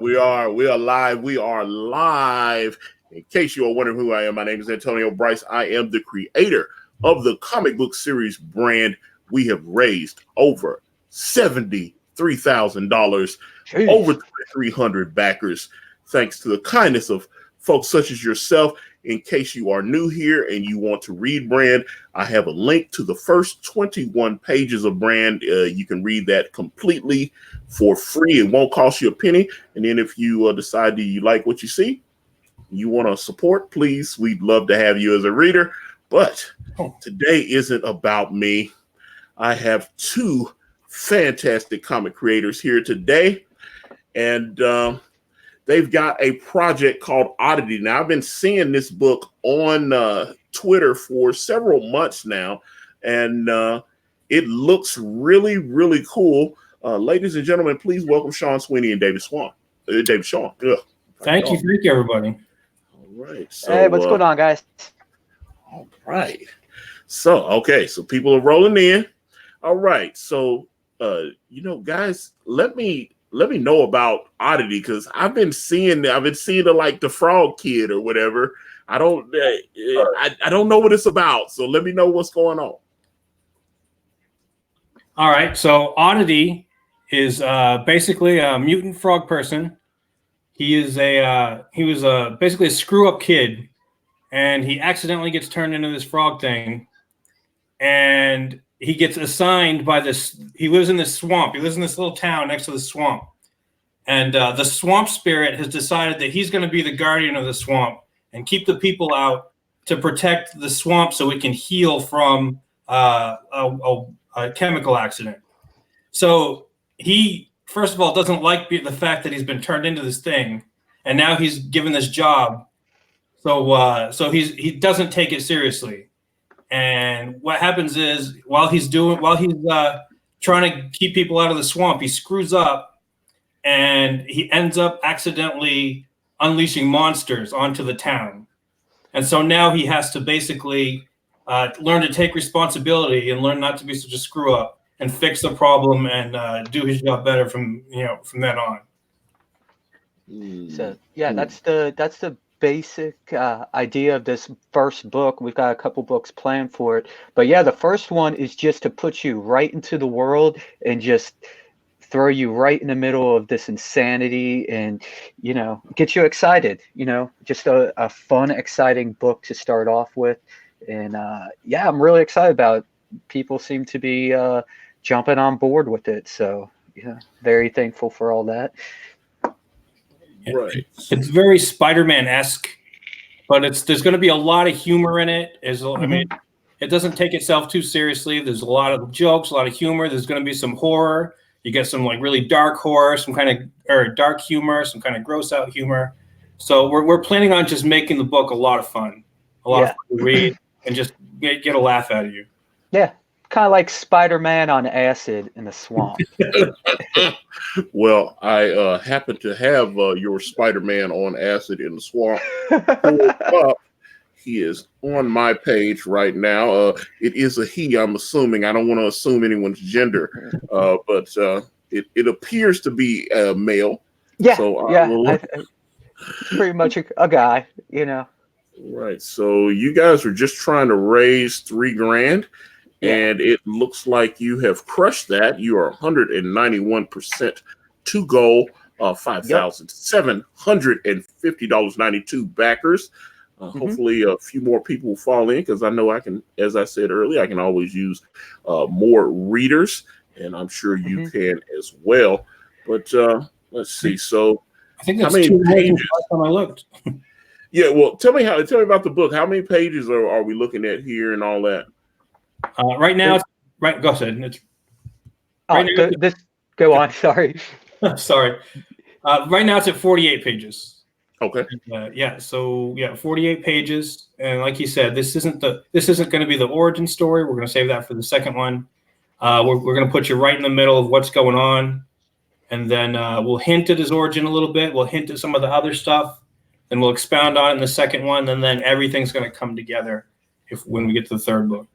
We are live. We are live. In case you are wondering who I am, my name is Antonio Bryce. I am the creator of the comic book series brand. We have raised over $73,000, over 2,300 backers, thanks to the kindness of folks such as yourself. In case you are new here and you want to read brand, I have a link to the first 21 pages of brand. You can read that completely for free. It won't cost you a penny. And then if you decide that you like what you see, you want to support, please, we'd love to have you as a reader. But today isn't about me. I have two fantastic comic creators here today. And they've got a project called Oddity. Now, I've been seeing this book on Twitter for several months now, and it looks really, really cool. Ladies and gentlemen, please welcome Shawn, Sweeney, and David Shawn. Thank you, everybody. All right. So, hey, what's going on, guys? All right. So people are rolling in. All right. So, guys, let me know about Oddity, because I've been seeing it like the Frog Kid or whatever. I don't know what it's about. So let me know what's going on. All right. So Oddity is basically a mutant frog person. He was basically a screw up kid, and he accidentally gets turned into this frog thing, and he gets assigned by this. He lives in this swamp. He lives in this little town next to the swamp. And the swamp spirit has decided that he's going to be the guardian of the swamp and keep the people out to protect the swamp so it can heal from a chemical accident. So he, first of all, doesn't like the fact that he's been turned into this thing, and now he's given this job. So he doesn't take it seriously. And what happens is while he's trying to keep people out of the swamp, he screws up. And he ends up accidentally unleashing monsters onto the town. And so now he has to basically learn to take responsibility and learn not to be such a screw up and fix the problem and do his job better from then on. So yeah, that's the basic idea of this first book. We've got a couple books planned for it. But yeah, the first one is just to put you right into the world and just throw you right in the middle of this insanity and, get you excited, just a fun, exciting book to start off with. And yeah, I'm really excited about it. People seem to be jumping on board with it. So yeah, very thankful for all that. Right. It's very Spider-Man-esque, but there's going to be a lot of humor in it. I mean, it doesn't take itself too seriously. There's a lot of jokes, a lot of humor. There's going to be some horror. You get some like really dark horror, dark humor, some kind of gross out humor. So we're planning on just making the book a lot of fun, of fun to read, and just get a laugh out of you. Yeah, kind of like Spider-Man on acid in the swamp. Well, I happen to have your Spider-Man on acid in the swamp. He is on my page right now. It is a he, I'm assuming. I don't want to assume anyone's gender, but it appears to be a male. Yeah, so pretty much a guy, Right. So you guys are just trying to raise $3,000, and it looks like you have crushed that. You are 191% to goal. $5,750.92 backers. Hopefully a few more people will fall in, because I know I can, as I said earlier, I can always use more readers, and I'm sure you can as well. But let's see. So I think that's how many pages? Last time I looked. Yeah, well, tell me about the book. How many pages are we looking at here and all that? Right now, go ahead. Go on. Sorry. Sorry. Right now it's at 48 pages. Okay. 48 pages, and like you said, this isn't going to be the origin story. We're going to save that for the second one. We're going to put you right in the middle of what's going on, and then we'll hint at his origin a little bit. We'll hint at some of the other stuff, and we'll expound on it in the second one, and then everything's going to come together when we get to the third book.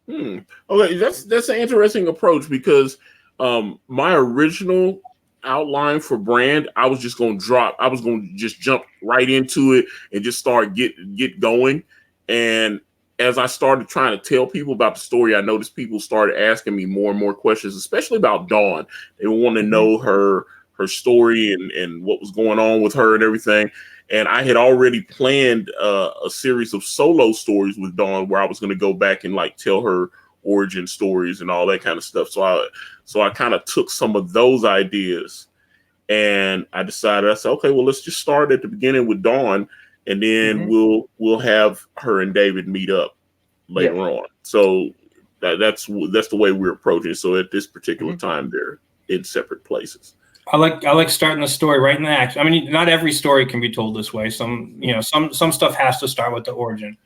Okay, that's an interesting approach, because my original outline for Brand. I was just going to just jump right into it and just start get going. And as I started trying to tell people about the story, I noticed people started asking me more and more questions, especially about Dawn. They want to know her story and what was going on with her and everything. And I had already planned a series of solo stories with Dawn where I was going to go back and like tell her origin stories and all that kind of stuff. So I kind of took some of those ideas and I said, okay, well, let's just start at the beginning with Dawn, and then we'll have her and David meet up later on. So that's the way we're approaching it. So at this particular time, they're in separate places. I like starting the story right in the action. I mean, not every story can be told this way. Some stuff has to start with the origin.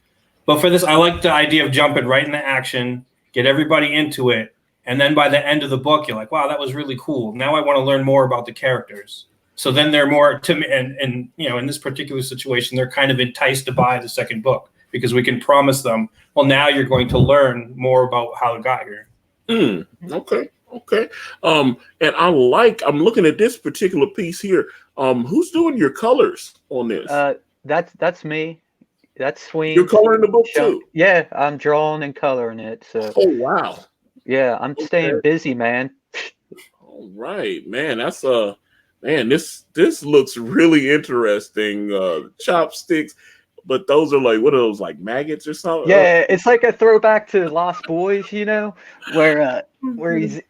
But for this, I like the idea of jumping right into action, get everybody into it, and then by the end of the book, you're like, wow, that was really cool. Now I want to learn more about the characters. So then they're more to me, and in this particular situation, they're kind of enticed to buy the second book because we can promise them, well, now you're going to learn more about how it got here. Okay. And I'm looking at this particular piece here. Who's doing your colors on this? That's me. That's Sweeney. You're coloring the book too? Yeah, I'm drawing and coloring it. So. Oh wow. Yeah, I'm staying busy, man. All right, man. That's this looks really interesting. Chopsticks, but those are like, what are those, like maggots or something? Yeah, it's like a throwback to Lost Boys, where there's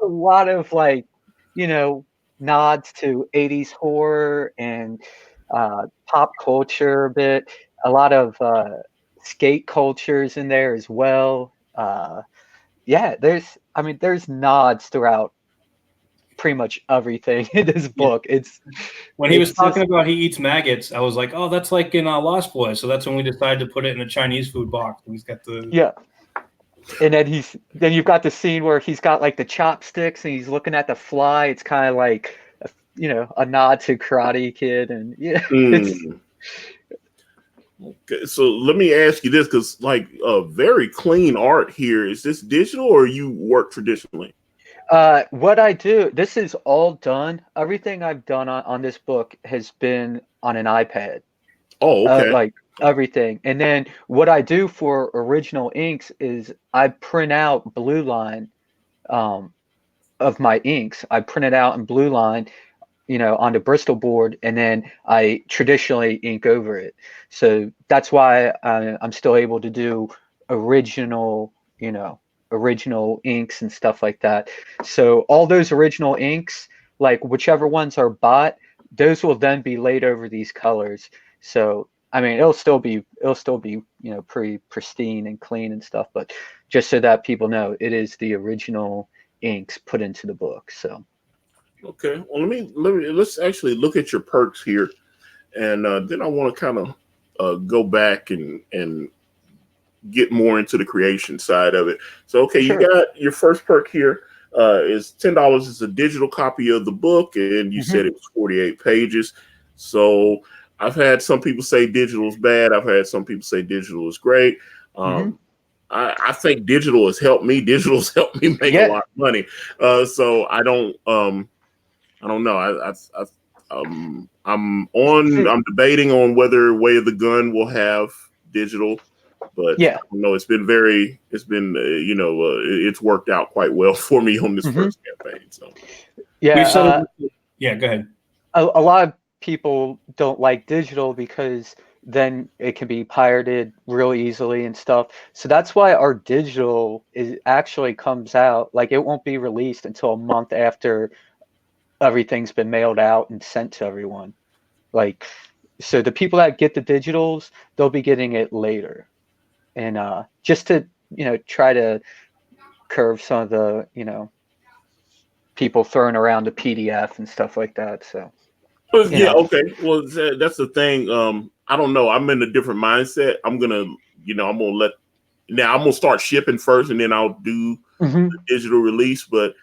a lot of like, nods to 80s horror and pop culture a bit. A lot of skate cultures in there as well. There's nods throughout pretty much everything in this book. When he was talking about he eats maggots, I was like, oh, that's like in Lost Boys. So that's when we decided to put it in a Chinese food box. He's got the and then you've got the scene where he's got like the chopsticks and he's looking at the fly. It's kind of like a nod to Karate Kid, and Okay, so let me ask you this, because like very clean art here. Is this digital or you work traditionally? What I do, this is all done. Everything I've done on this book has been on an iPad. Oh, okay. Like everything. And then what I do for original inks is I print out blue line of my inks. I print it out in blue line, on the Bristol board, and then I traditionally ink over it. So that's why I'm still able to do original inks and stuff like that. So all those original inks, like whichever ones are bought, those will then be laid over these colors. So I mean, it'll still be pretty pristine and clean and stuff, but just so that people know, it is the original inks put into the book. So okay, well let's actually look at your perks here, and then I want to kind of go back and get more into the creation side of it. So okay, sure. You got your first perk here is $10. It's a digital copy of the book, and you said it was 48 pages. So I've had some people say digital is bad. I've had some people say digital is great. I think digital has helped me. Digital has helped me make a lot of money. So I don't know. I'm debating on whether Way of the Gun will have digital, but it's worked out quite well for me on this first campaign. So go ahead. A lot of people don't like digital because then it can be pirated real easily and stuff. So that's why our digital actually comes out, like it won't be released until a month after everything's been mailed out and sent to everyone. Like, so the people that get the digitals, they'll be getting it later. And just to, try to curve some of the, people throwing around the PDF and stuff like that. So okay. Well, that's the thing. I don't know. I'm in a different mindset. I'm gonna start shipping first, and then I'll do the digital release. But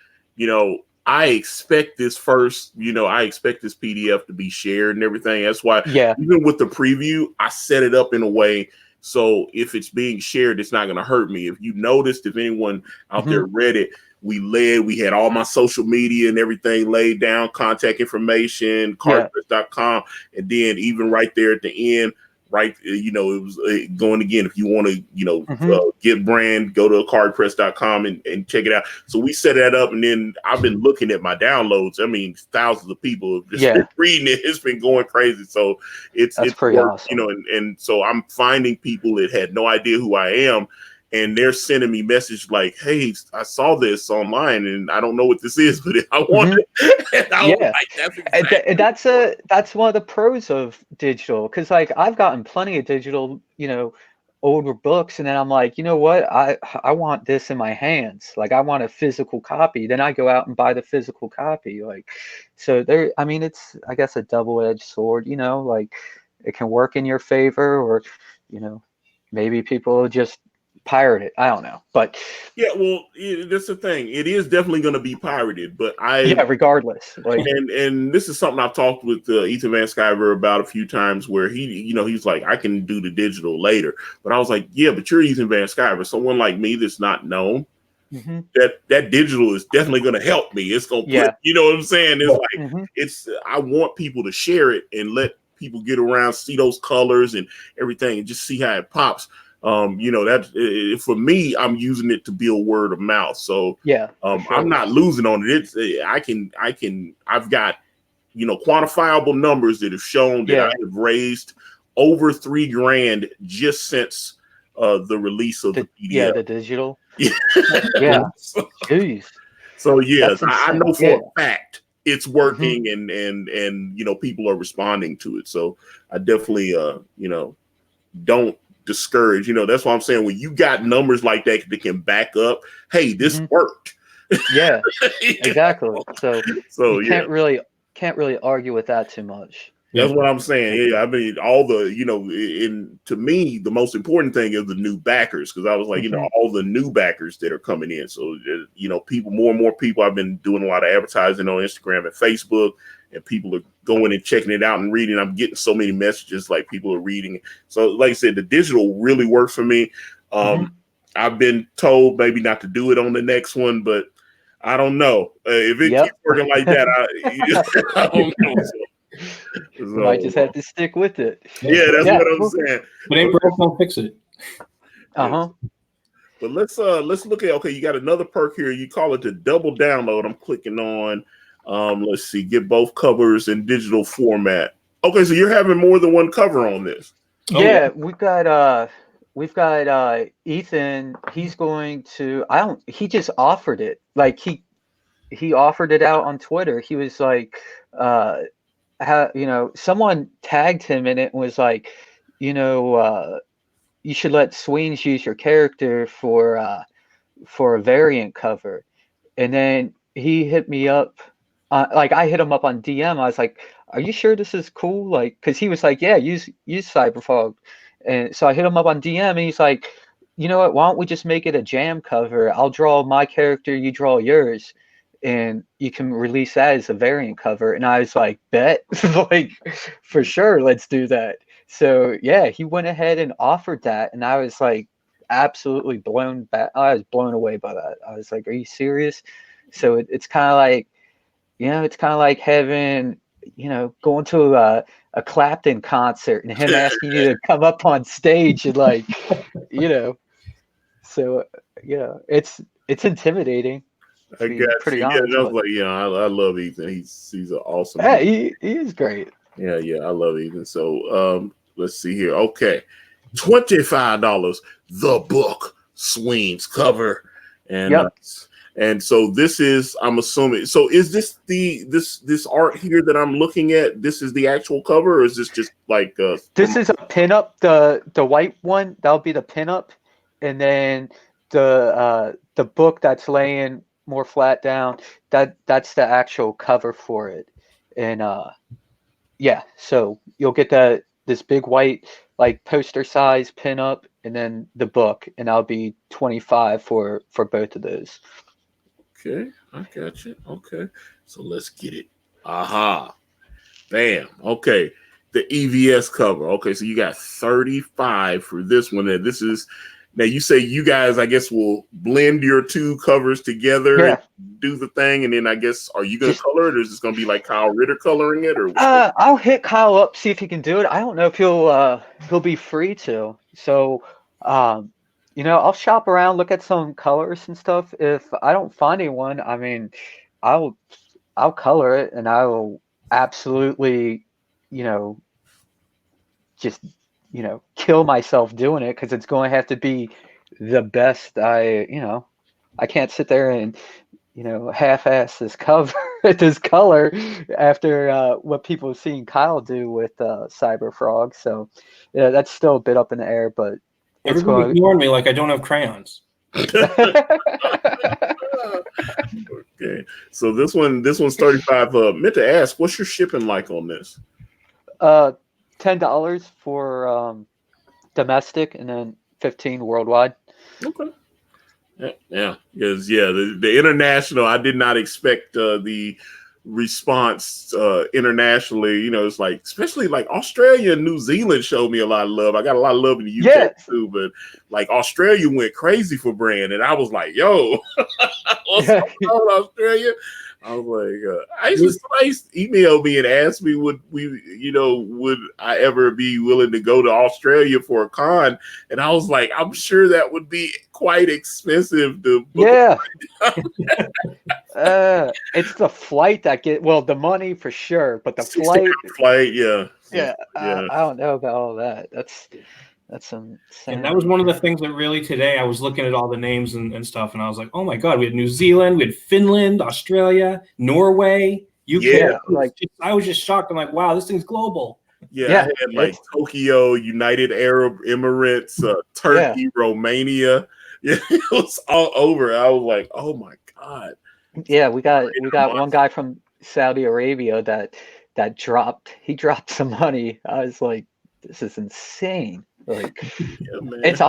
I expect this PDF to be shared and everything. That's why, even with the preview, I set it up in a way so if it's being shared, it's not going to hurt me. If you noticed, if anyone out there read it, we had all my social media and everything laid down, contact information, cardpress.com, and then even right there at the end, right, it was going again. If you want to, get brand, go to cardpress.com and check it out. So we set that up, and then I've been looking at my downloads. I mean, thousands of people have just been reading it. It's been going crazy. So it's pretty awesome. And so I'm finding people that had no idea who I am, and they're sending me message like, "Hey, I saw this online, and I don't know what this is, but I want it." And I was like, that's one of the pros of digital, because like I've gotten plenty of digital, older books, and then I'm like, you know what, I want this in my hands. Like I want a physical copy. Then I go out and buy the physical copy. Like, so there. I mean, it's, I guess, a double-edged sword. Like it can work in your favor, or maybe people just pirate it. I don't know, but that's the thing. It is definitely going to be pirated, but regardless. Like, and this is something I've talked with Ethan Van Sciver about a few times, where he's like, I can do the digital later, but I was like, yeah, but you're Ethan Van Sciver, someone like me that's not known. That digital is definitely going to help me. It's going to you know what I'm saying? It's like I want people to share it and let people get around, see those colors and everything, and just see how it pops. That for me, I'm using it to build word of mouth. So sure. I'm not losing on it. I've got, quantifiable numbers that have shown that I have raised over $3,000 just since the release of the PDF. Yeah, the digital. Yeah. Jeez. So yes, I know for a fact it's working, and people are responding to it. So I definitely don't discourage. That's why I'm saying, when you got numbers like that can back up, hey, this worked. Yeah, exactly. So you can't really argue with that too much. That's what I'm saying. Yeah, I mean, all the, to me, the most important thing is the new backers, because I was like, all the new backers that are coming in. So, more and more people, I've been doing a lot of advertising on Instagram and Facebook, and people are going and checking it out and reading. I'm getting so many messages, like people are reading. So, like I said, the digital really works for me. I've been told maybe not to do it on the next one, but I don't know. If it keeps working like that, I don't know. You might just have to stick with it. Yeah, that's what I'm saying. But ain't broke, don't fix it. But let's look at, you got another perk here. You call it the double download. I'm clicking on. Let's see, get both covers in digital format. Okay, so you're having more than one cover on this. Yeah, we've got Ethan. He's going to. He just offered it. Like he offered it out on Twitter. He was like, someone tagged him in it and was like, you should let Sweeney use your character for a variant cover. And then he hit me up. I hit him up on DM. I was like, are you sure this is cool? Like, because he was like, yeah, use Cyberfog. And so I hit him up on DM, and he's like, you know what, why don't we just make it a jam cover? I'll draw my character, you draw yours, and you can release that as a variant cover. And I was like, bet. Like, for sure, let's do that. So yeah, he went ahead and offered that, and I was like absolutely blown back. I was blown away by that. I was like, are you serious? So it's kind of like, it's kind of like having, going to a Clapton concert and him asking you to come up on stage and so it's intimidating. I got pretty you. honest, I was like, I love Ethan. He's an awesome. Yeah, he is great. Yeah, I love Ethan. So let's see here. Okay, $25. The book Sweeney's cover, and so this is, I'm assuming. So is this this art here that I'm looking at? This is the actual cover, or is this just like this is a pinup? The white one, that'll be the pinup, and then the book that's laying more flat down, that's the actual cover for it. And so you'll get this big white like poster size pinup, and then the book, and that'll be $25 for both of those. Okay, I got you. Okay, so let's get it. Aha, bam. Okay, the EVS cover. Okay, so you got $35 for this one. And this is Now you say you guys, I guess, will blend your two covers together and do the thing, and then I guess, are you going to color it, or is this going to be like Kyle Ritter coloring it, or? I'll hit Kyle up, see if he can do it. I don't know if he'll be free to. So, I'll shop around, look at some colors and stuff. If I don't find anyone, I mean, I'll color it, and I will absolutely, just kill myself doing it, because it's going to have to be the best. I can't sit there and half-ass this cover this color after what people have seen Kyle do with Cyber Frog. So yeah, that's still a bit up in the air, but everybody ignored me like I don't have crayons. Okay, so this one's 35. Meant to ask, what's your shipping like on this? $10 for domestic, and then $15 worldwide. Okay. Yeah, because the international, I did not expect the response internationally. It's like, especially like Australia and New Zealand showed me a lot of love. I got a lot of love in the UK too, but like Australia went crazy for Brand, and I was like, yo, what's going on, Australia? I was like, I used to email me and ask me, would I ever be willing to go to Australia for a con? And I was like, I'm sure that would be quite expensive to book. Yeah. It's the flight that the money for sure, but the flight, I don't know about all that. That's insane. And that was one of the things that really today I was looking at all the names and stuff, and I was like, oh my God, we had New Zealand, we had Finland, Australia, Norway, UK. Yeah, I was just shocked. I'm like, wow, this thing's global. Yeah, I had like Tokyo, United Arab Emirates, Turkey, Romania. Yeah, it was all over. I was like, oh my God. Yeah, we got one guy from Saudi Arabia that dropped some money. I was like, this is insane. Like, it's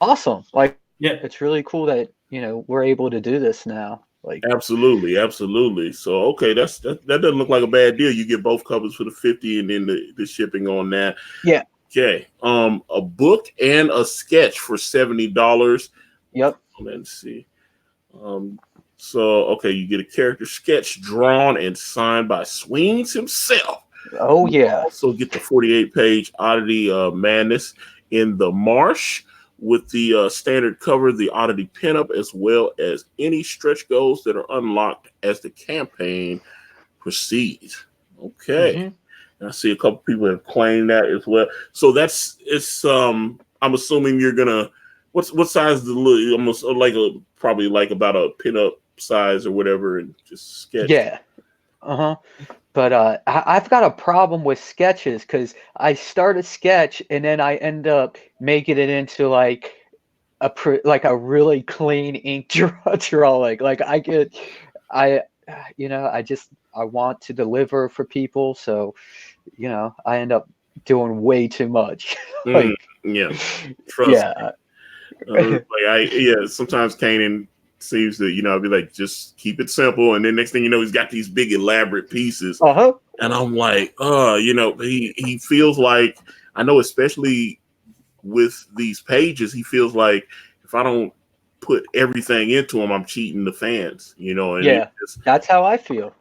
awesome. Like, it's really cool that we're able to do this now. Like, absolutely. So okay, that doesn't look like a bad deal. You get both covers for the 50, and then the shipping on that. Yeah. Okay. A book and a sketch for $70. Yep. Let's see. So okay, you get a character sketch drawn and signed by Sweeney himself. Oh yeah. Also get the 48-page Oddity Madness in the Marsh with the standard cover, the Oddity pinup, as well as any stretch goals that are unlocked as the campaign proceeds. Okay. Mm-hmm. And I see a couple people have claimed that as well. So it's I'm assuming you're gonna what size is the almost like probably like about a pinup size or whatever, and just sketch. Yeah. But I've got a problem with sketches, because I start a sketch and then I end up making it into like a really clean ink drawing. Like I want to deliver for people, so I end up doing way too much. Trust me. Sometimes Kanan seems to, I'll be like, just keep it simple. And then next thing you know, he's got these big elaborate pieces. And I'm like, he feels like, I know, especially with these pages, he feels like if I don't put everything into them, I'm cheating the fans, And that's how I feel.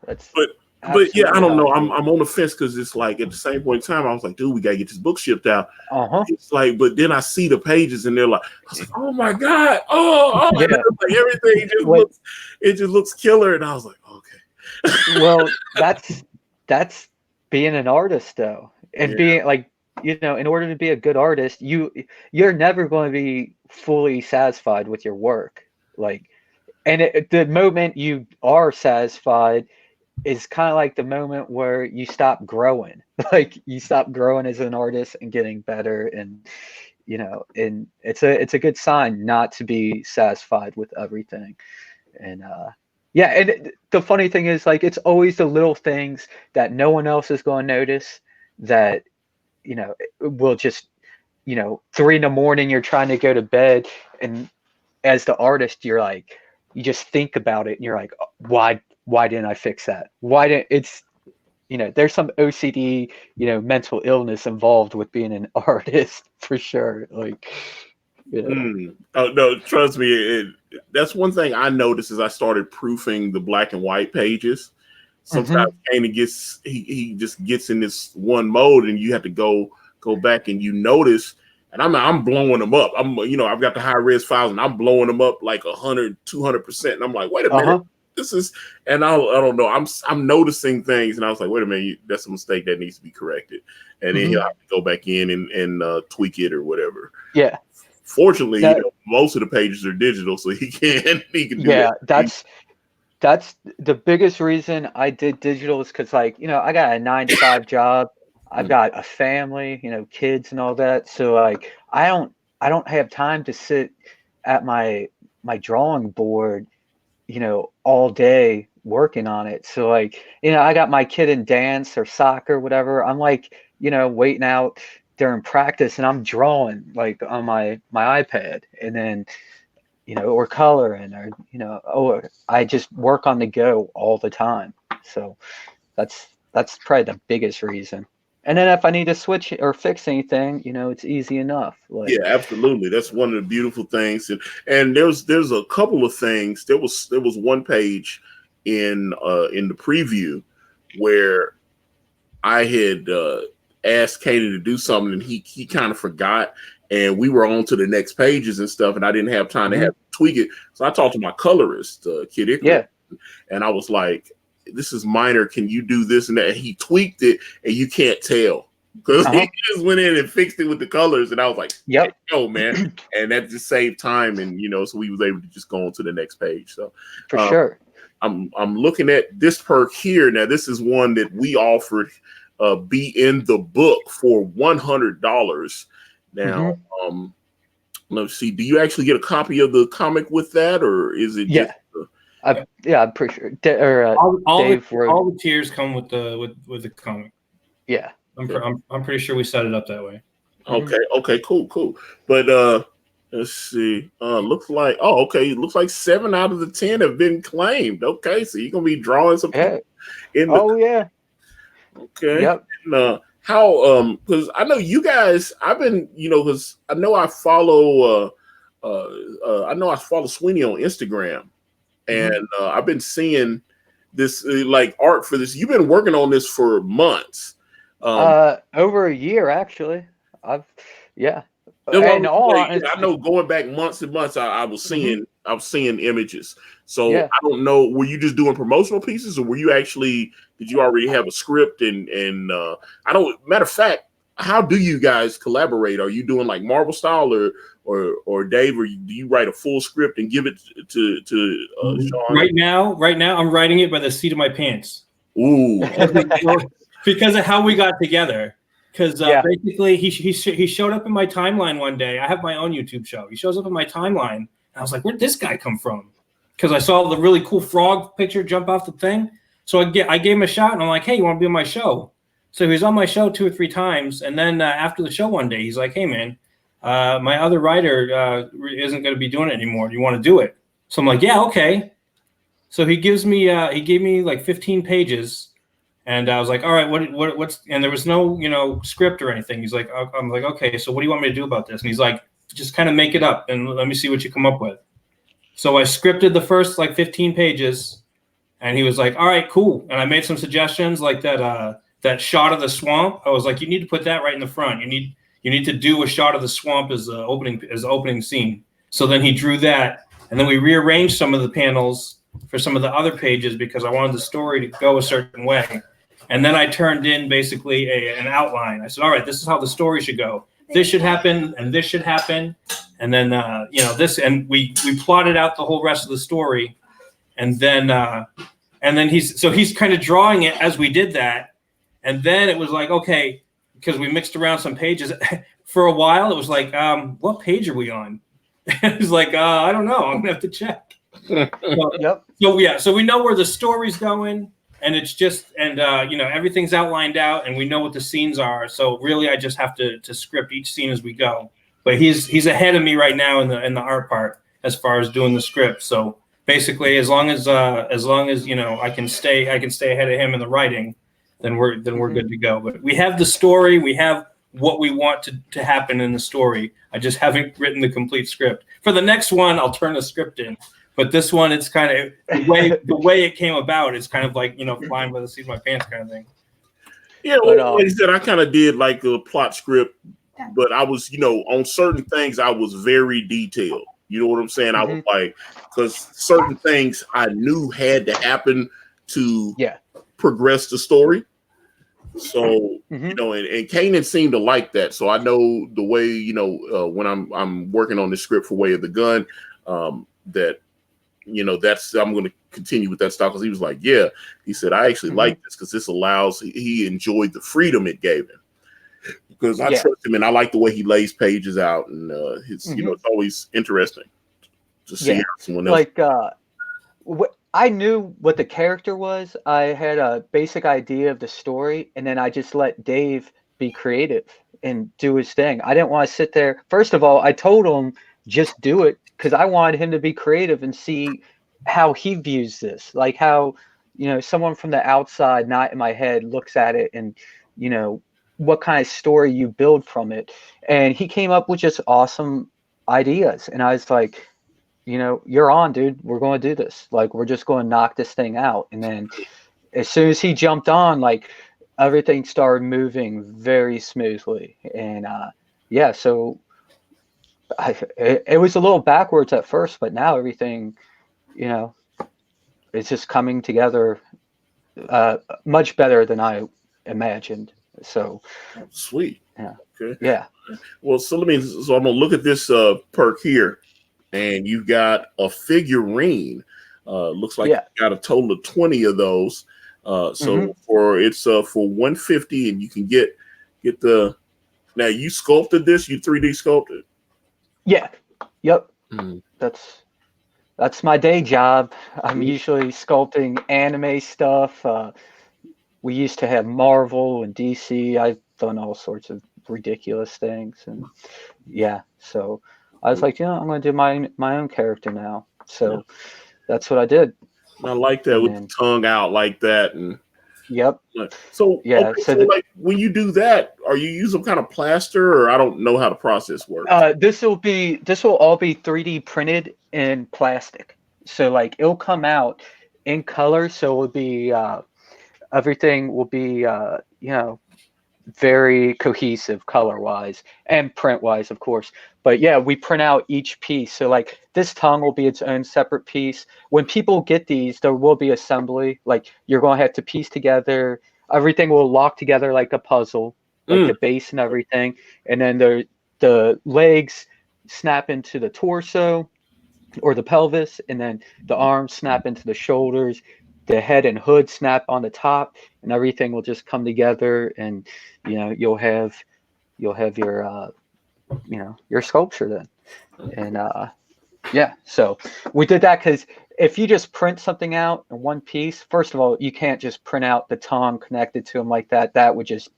But yeah, I don't know. I'm on the fence, because it's like at the same point in time, I was like, dude, we gotta get this book shipped out. It's like, but then I see the pages and they're like, I was like, oh my God, and like everything just looks killer, and I was like, okay. Well, that's being an artist though, and being like, in order to be a good artist, you're never going to be fully satisfied with your work, like, and the moment you are satisfied is kind of like the moment where you stop growing. Like, you stop growing as an artist and getting better, and and it's a good sign not to be satisfied with everything. And and the funny thing is, like, it's always the little things that no one else is going to notice that will just 3 a.m. you're trying to go to bed, and as the artist you're like, you just think about it and you're like, why didn't I fix that? Why didn't it's, there's some OCD, mental illness involved with being an artist for sure. Like, Oh no, trust me. That's one thing I noticed as I started proofing the black and white pages. Sometimes Kanan gets he just gets in this one mode, and you have to go back and you notice. And I'm blowing them up. I've got the high res files, and I'm blowing them up like 100, 200%. And I'm like, wait a minute, this is. And I don't know. I'm noticing things, and I was like, wait a minute, that's a mistake that needs to be corrected. And then he'll have to go back in and tweak it or whatever. Yeah. Fortunately, most of the pages are digital, so he can do that. That's the biggest reason I did digital is because, like, I got a 9-to-5 job. I've got a family, kids and all that. So like, I don't have time to sit at my drawing board, all day working on it. So like, I got my kid in dance or soccer, whatever. I'm like, waiting out during practice, and I'm drawing like on my iPad, and then, or coloring, or I just work on the go all the time. So that's probably the biggest reason. And then if I need to switch or fix anything, it's easy enough. Like, yeah, absolutely. That's one of the beautiful things. And there's a couple of things. There was one page in the preview where I had asked Katie to do something, and he kind of forgot, and we were on to the next pages and stuff, and I didn't have time to have to tweak it. So I talked to my colorist, Kid Ickler, and I was like, this is minor. Can you do this and that? And he tweaked it, and you can't tell because he just went in and fixed it with the colors. And I was like, "Yep, yo, man!" And that just saved time, and so we was able to just go on to the next page. So for sure, I'm looking at this perk here. Now, this is one that we offered. Be in the book for $100. Now, let's see. Do you actually get a copy of the comic with that, or is it? Yeah. I'm pretty sure. All the tiers come with the comic. Yeah, I'm pretty sure we set it up that way. Okay, cool. But let's see. Looks like 7 out of the 10 have been claimed. Okay, so you're gonna be drawing some people in the. Yeah. Okay. Yep. And, how? Because I know you guys. I've been, because I know I follow. Sweeney on Instagram. And I've been seeing this like art for this. You've been working on this for months. Over a year, actually. I know going back months and months, I was seeing images. So I don't know. Were you just doing promotional pieces, or did you already have a script? And I don't. Matter of fact, how do you guys collaborate? Are you doing like Marvel style, or Dave, or do you write a full script and give it to Shawn? Right now, I'm writing it by the seat of my pants. Ooh, because of how we got together. Because basically, he showed up in my timeline one day. I have my own YouTube show. He shows up in my timeline, and I was like, "Where'd this guy come from?" Because I saw the really cool frog picture jump off the thing. So I gave him a shot, and I'm like, "Hey, you want to be on my show?" So he was on my show 2 or 3 times, and then after the show one day, he's like, "Hey, man, my other writer isn't going to be doing it anymore. Do you want to do it?" So I'm like, "Yeah, okay." So he gave me like 15 pages, and I was like, "All right, what's?" And there was no script or anything. He's like, I'm like, "Okay, so what do you want me to do about this?" And he's like, "Just kind of make it up, and let me see what you come up with." So I scripted the first like 15 pages, and he was like, "All right, cool." And I made some suggestions like that shot of the swamp. I was like, "You need to put that right in the front. You need to do a shot of the swamp as the opening scene." So then he drew that, and then we rearranged some of the panels for some of the other pages because I wanted the story to go a certain way. And then I turned in basically an outline. I said, "All right, this is how the story should go. This should happen, and this should happen, and then this." And we plotted out the whole rest of the story, and then he's kind of drawing it as we did that. And then it was like, okay, because we mixed around some pages for a while. It was like, what page are we on? It was like, I don't know. I'm gonna have to check. So we know where the story's going, and it's just, and everything's outlined out, and we know what the scenes are. So really, I just have to script each scene as we go. But he's ahead of me right now in the art part as far as doing the script. So basically, as long as I can stay ahead of him in the writing, then we're good to go. But we have the story, we have what we want to happen in the story. I just haven't written the complete script. For the next one, I'll turn the script in. But this one, it's kind of the way it came about. It's kind of like, flying by the seat of my pants kind of thing. Yeah, well, like I said, I kind of did like a plot script, but I was, on certain things, I was very detailed. You know what I'm saying? I was like, because certain things I knew had to happen to progress the story. So, and Kanan seemed to like that. So I know the way, when I'm working on the script for Way of the Gun, that, I'm going to continue with that style, because he was like, yeah, he said, I actually like this because this allows, he enjoyed the freedom it gave him. Because I trust him and I like the way he lays pages out, and his, it's always interesting to see how someone else. Like, I knew what the character was. I had a basic idea of the story, and then I just let Dave be creative and do his thing. I didn't want to sit there. First of all, I told him just do it because I wanted him to be creative and see how he views this, like how someone from the outside, not in my head, looks at it, and what kind of story you build from it. And he came up with just awesome ideas, and I was like, you're on, dude. We're going to do this. Like, we're just going to knock this thing out. And then as soon as he jumped on, like, everything started moving very smoothly. And so it was a little backwards at first, but now everything, it's just coming together much better than I imagined. So sweet. Yeah. Okay. Yeah. Well, so I'm gonna look at this perk here, and you've got a figurine. Looks like you got a total of 20 of those. So for 150, and you can get the. Now you sculpted this. You 3D sculpted. Yeah. Yep. That's my day job. I'm usually sculpting anime stuff. We used to have Marvel and DC. I've done all sorts of ridiculous things, and so I was like, I'm going to do my own character now. So that's what I did. I like that, with the tongue out like that, and So like when you do that, are you using some kind of plaster, or I don't know how the process works? This will all be 3D printed in plastic. So like it'll come out in color. So it'll be everything will be very cohesive color wise and print wise, of course. But we print out each piece. So like this tongue will be its own separate piece. When people get these, there will be assembly. Like you're going to have to piece together. Everything will lock together like a puzzle, like the base and everything. And then the legs snap into the torso or the pelvis, and then the arms snap into the shoulders. The head and hood snap on the top, and everything will just come together, and you'll have your your sculpture then. And so we did that because if you just print something out in one piece, first of all, you can't just print out the tongue connected to them like that. That would just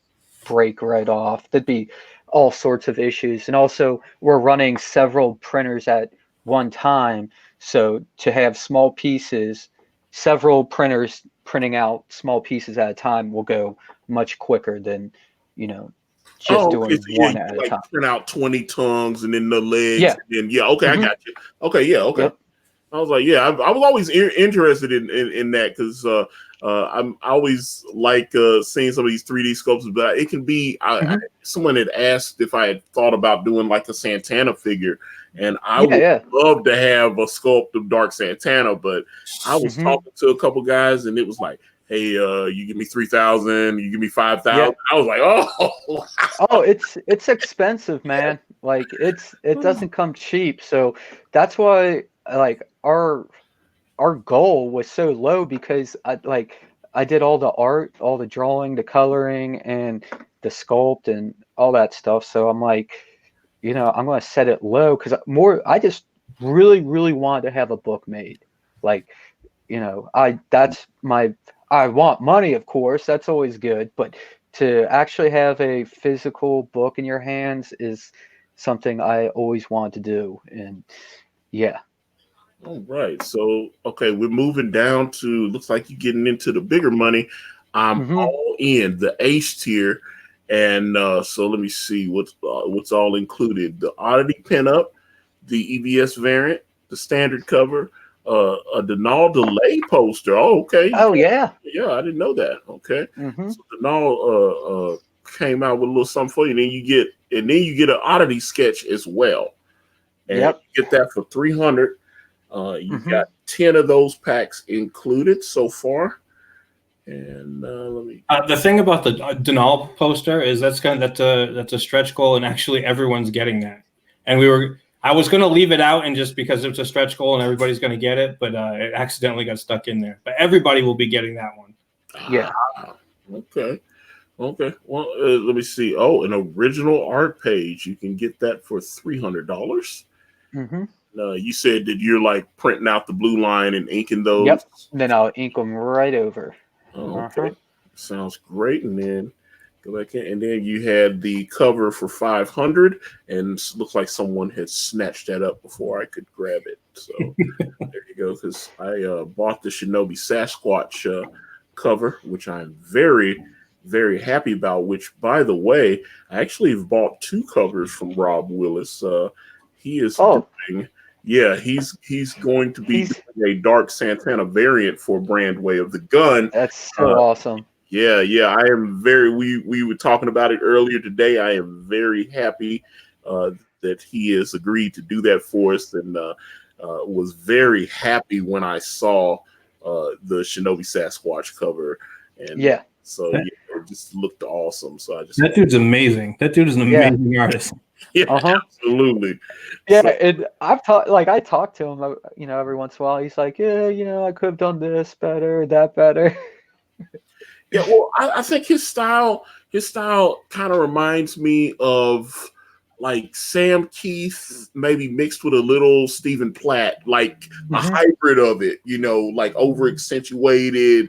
break right off. There'd be all sorts of issues. And also we're running several printers at one time, so to have small pieces, several printers printing out small pieces at a time will go much quicker than just doing one at a time. Print out 20 tongues and then the legs. And then, I got you. Okay, Yep. I was like, I was always interested in that, because I always like seeing some of these 3D sculptures, but it can be. Someone had asked if I had thought about doing like a Santana figure, and I would love to have a sculpt of Dark Santana, but I was talking to a couple guys, and it was like, hey, you give me 3,000, you give me 5,000. I was like, oh, it's expensive, man. Like it doesn't come cheap. So that's why like our goal was so low, because I did all the art, all the drawing, the coloring, and the sculpt and all that stuff. So I'm like, I'm going to set it low because I just really, really wanted to have a book made. Like, I want money, of course, that's always good, but to actually have a physical book in your hands is something I always wanted to do. And All right. So, okay, we're moving down to, looks like you're getting into the bigger money. I'm all in the H tier. And so let me see what's all included: the Oddity pinup, the EBS variant, the standard cover, a Denal delay poster. Oh, okay. Oh yeah. Yeah, I didn't know that. Okay, Mm-hmm. so Denal came out with a little something for you. And then you get an Oddity sketch as well, and Yep. you get that for 300. You Mm-hmm. got 10 of those packs included so far. And let me. The thing about the Denal poster is that's a stretch goal, and actually everyone's getting that. And I was going to leave it out, and just because it's a stretch goal and everybody's going to get it, but it accidentally got stuck in there. But everybody will be getting that one. Yeah. Okay. Well, let me see. Oh, an original art page. You can get that for $300. Mm-hmm. You said that you're like printing out the blue line and inking those. Yep. Then I'll ink them right over. Oh, okay. Sounds great. And then go back in. And then you had the cover for 500, and it looks like someone had snatched that up before I could grab it. So there you go. Because I bought the Shinobi Sasquatch cover, which I'm very, very happy about. Which, by the way, I actually have bought 2 covers from Rob Willis. He is doing. Yeah, he's going to be doing a Dark Santana variant for Brand Way of the Gun. That's so awesome. Yeah. I am very. We were talking about it earlier today. I am very happy that he has agreed to do that for us, and was very happy when I saw the Shinobi Sasquatch cover. And yeah. So it just looked awesome. So that dude's amazing. That dude is an amazing artist. Yeah, absolutely. Yeah, and I talk to him, every once in a while. He's like, yeah, I could have done this better, that better. Yeah, well, I think his style kind of reminds me of like Sam Keith, maybe mixed with a little Stephen Platt, like a hybrid of it, like over accentuated,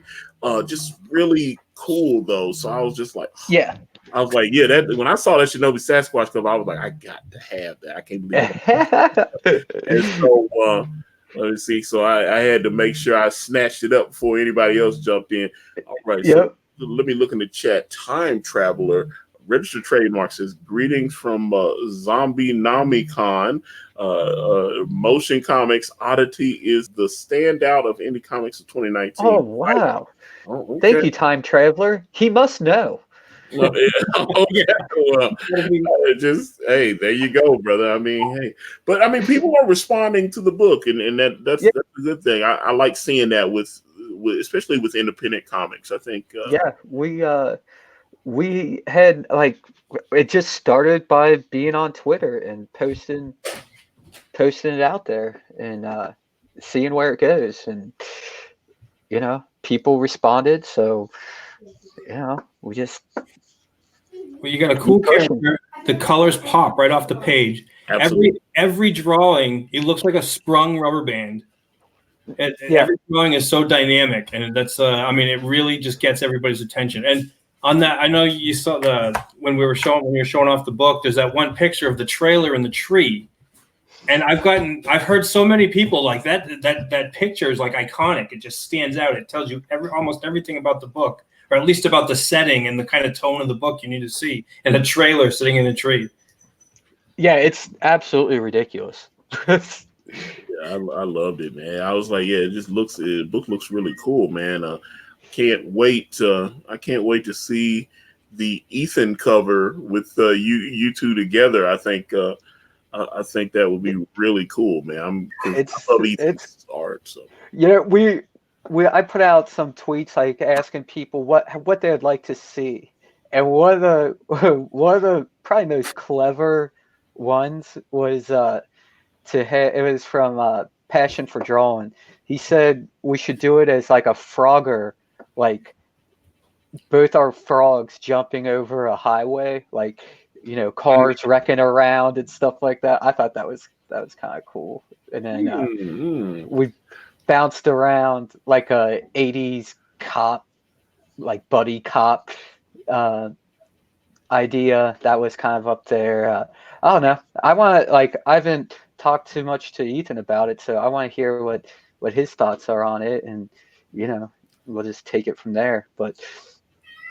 just really cool though. So I was just like, yeah. I was like, yeah, that when I saw that Shinobi Sasquatch cover, I was like, I got to have that. I can't believe it. And so let me see. So I had to make sure I snatched it up before anybody else jumped in. All right. Yep. So let me look in the chat. Time Traveler, registered trademark, says greetings from Zombie Nami-Con. Motion Comics Oddity is the standout of indie comics of 2019. Oh wow. Okay. Thank you, Time Traveler. He must know. Well, just hey, there you go, brother. I mean, hey, but I mean, people are responding to the book, and that's a good thing. I like seeing that with especially with independent comics. I think. We had it just started by being on Twitter and posting it out there and seeing where it goes, and people responded, so we just. Well, you got a cool character. The colors pop right off the page. Absolutely. Every drawing, it looks like a sprung rubber band. Every drawing is so dynamic, and that's it really just gets everybody's attention. And on that, I know you saw when you were showing off the book. There's that one picture of the trailer in the tree, and I've heard so many people like that picture is like iconic. It just stands out. It tells you almost everything about the book, or at least about the setting and the kind of tone of the book you need to see, and a trailer sitting in a tree. Yeah, it's absolutely ridiculous. Yeah, I loved it, man. I was like, yeah, the book looks really cool, man. I can't wait to see the Ethan cover with you two together. I think that would be really cool, man. I love Ethan's art. So I put out some tweets like asking people what they'd like to see, and one of the probably most clever ones was it was from Passion for Drawing. He said we should do it as like a Frogger, like both our frogs jumping over a highway, like cars wrecking around and stuff like that. I thought that was kind of cool. And then we bounced around like a 80s cop, like buddy cop idea that was kind of up there. I don't know. I haven't talked too much to Ethan about it, so I want to hear what his thoughts are on it, and we'll just take it from there. But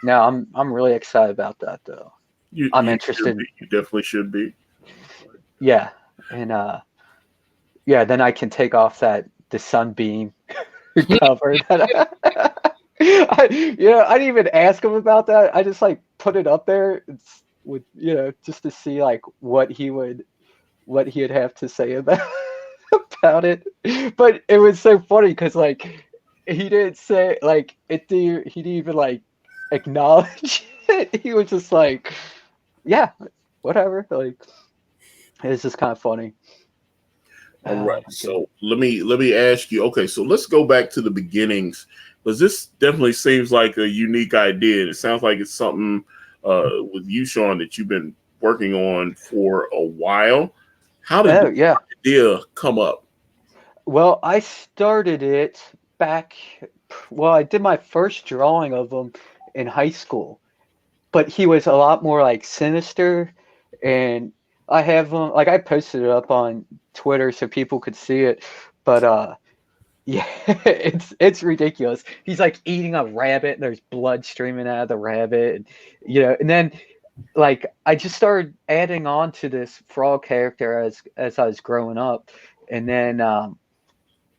No, I'm really excited about that though. I'm interested. You definitely should be. Yeah, and yeah, then I can take off the sunbeam cover that I didn't even ask him about that. I just like put it up there with just to see like what he'd have to say about about it. But it was so funny because like he didn't say like he didn't even like acknowledge it. He was just like, yeah, whatever. Like it's just kind of funny. All right. So let me ask you. Okay, so let's go back to the beginnings, because this definitely seems like a unique idea. It sounds like it's something with you, Shawn, that you've been working on for a while. How did the idea come up? Well, I started it back. Well, I did my first drawing of him in high school, but he was a lot more like sinister, and I have him like I posted it up on Twitter so people could see it, but yeah, it's ridiculous. He's like eating a rabbit, and there's blood streaming out of the rabbit, and then like I just started adding on to this frog character as I was growing up, and then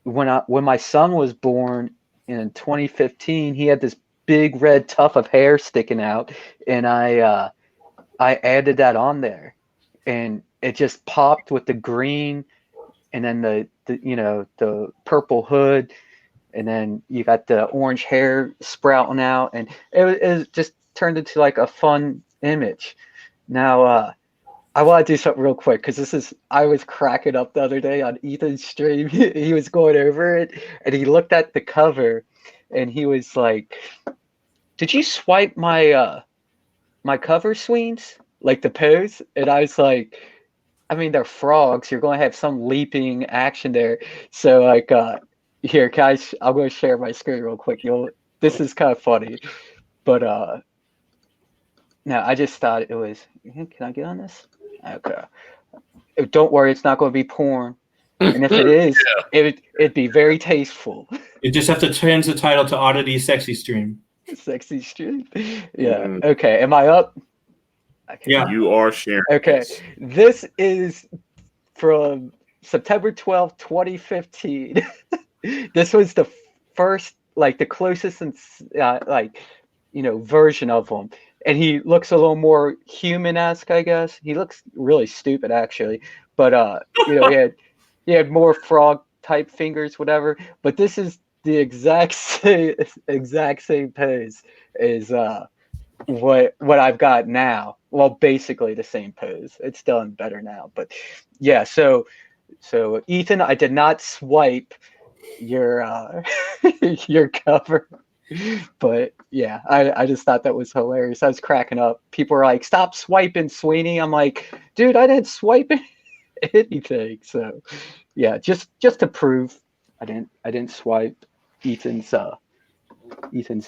when my son was born in 2015, he had this big red tuft of hair sticking out, and I added that on there, and it just popped with the green, and then the purple hood, and then you got the orange hair sprouting out, and it just turned into like a fun image. Now I want to do something real quick because I was cracking up the other day on Ethan's stream. He was going over it, and he looked at the cover, and he was like, "Did you swipe my my cover, Sweens? Like the pose?" And I was like, I mean, they're frogs. You're going to have some leaping action there. So like, here, guys, I'm going to share my screen real quick. This is kind of funny, but no, I just thought it was. Can I get on this? Okay. Don't worry, it's not going to be porn. And if it is, it'd be very tasteful. You just have to change the title to Oddity Sexy Stream. Sexy Stream. Yeah. Okay. Am I up? Okay. Yeah. You are sharing. Okay. This is from September 12th, 2015. This was the first, like the closest version of him. And he looks a little more human-esque, I guess. He looks really stupid, actually. But, he had more frog-type fingers, whatever. But this is the exact same pose as what I've got now. Well, basically the same pose. It's done better now. But, yeah, so Ethan, I did not swipe your your cover. But yeah, I just thought that was hilarious. I was cracking up. People were like, "Stop swiping, Sweeney." I'm like, dude, I didn't swipe anything. So yeah, just to prove I didn't swipe Ethan's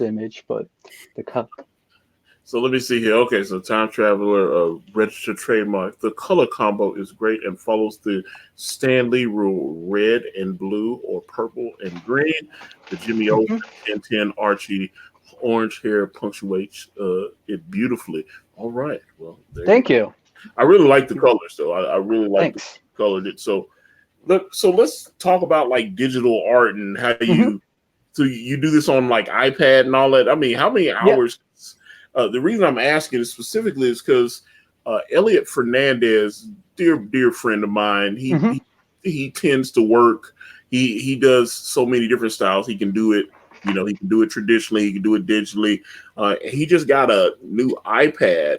image, but the cover. So let me see here. Okay, so Time Traveler, registered trademark. The color combo is great and follows the Stan Lee rule: red and blue or purple and green. The Jimmy Olsen 1010 Archie orange hair punctuates it beautifully. All right. Well, thank you. I really like the colors, though. I really like the colored it. So let's talk about like digital art and how you so you do this on like iPad and all that. I mean, how many hours? Yeah. The reason I'm asking specifically is because Elliot Fernandez, dear friend of mine, he tends to work. He does so many different styles. He can do it, he can do it traditionally. He can do it digitally. He just got a new iPad,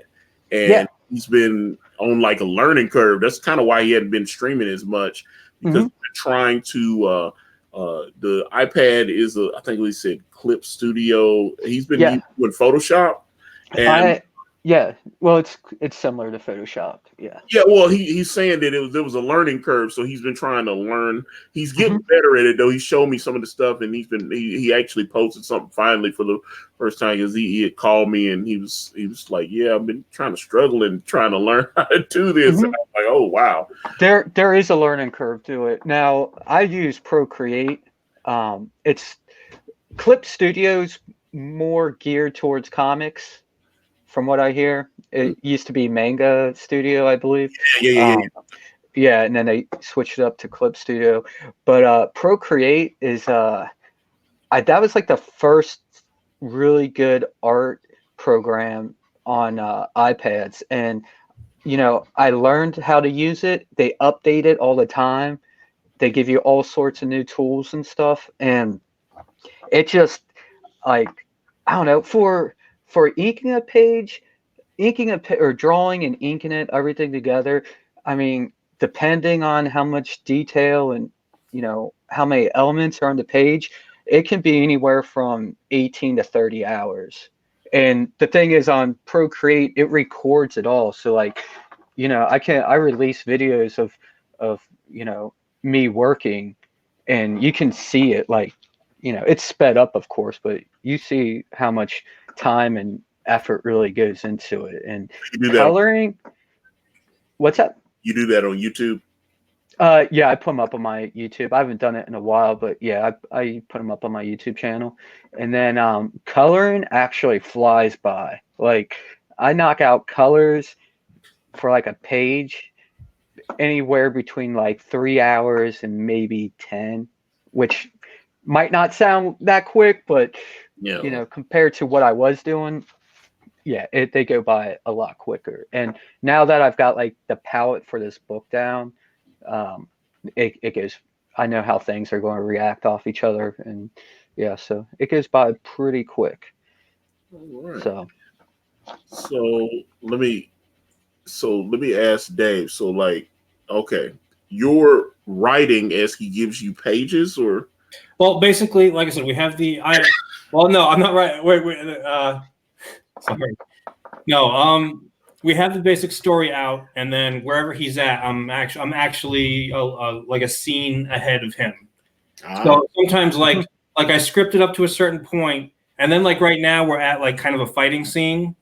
and he's been on like a learning curve. That's kind of why he hadn't been streaming as much, because we're trying to. The iPad is I think we said Clip Studio. He's been using Photoshop. And well, it's similar to Photoshop. Yeah. Well, he's saying that there was a learning curve, so he's been trying to learn. He's getting better at it, though. He showed me some of the stuff, and he actually posted something finally for the first time, because he had called me and he was like, "Yeah, I've been trying to learn how to do this." And I was like, "Oh wow." There is a learning curve to it. Now I use Procreate. It's Clip Studios more geared towards comics, from what I hear. It used to be Manga Studio, I believe. Yeah. Yeah, and then they switched it up to Clip Studio. But Procreate is that was like the first really good art program on iPads, and I learned how to use it. They update it all the time. They give you all sorts of new tools and stuff, and it just like I don't know, for inking a page, or drawing and inking it, everything together. I mean, depending on how much detail and how many elements are on the page, it can be anywhere from 18 to 30 hours. And the thing is, on Procreate, it records it all. So like, I release videos of me working, and you can see it, like, it's sped up, of course, but you see how much time and effort really goes into it. And coloring. What's that? You do that on YouTube? Yeah, I put them up on my YouTube. I haven't done it in a while, but yeah, I put them up on my YouTube channel. And then coloring actually flies by. Like, I knock out colors for like a page anywhere between like 3 hours and maybe 10, which might not sound that quick, but compared to what I was doing, yeah, they go by a lot quicker. And now that I've got like the palette for this book down, it goes. I know how things are going to react off each other, and yeah, so it goes by pretty quick. All right. So let me ask Dave. So like, okay, you're writing as he gives you pages, or? Well, basically, like I said, we have well, no, I'm not right. Wait. Sorry. No, we have the basic story out, and then wherever he's at, I'm actually like a scene ahead of him. So sometimes, like I script it up to a certain point, and then like right now we're at like kind of a fighting scene,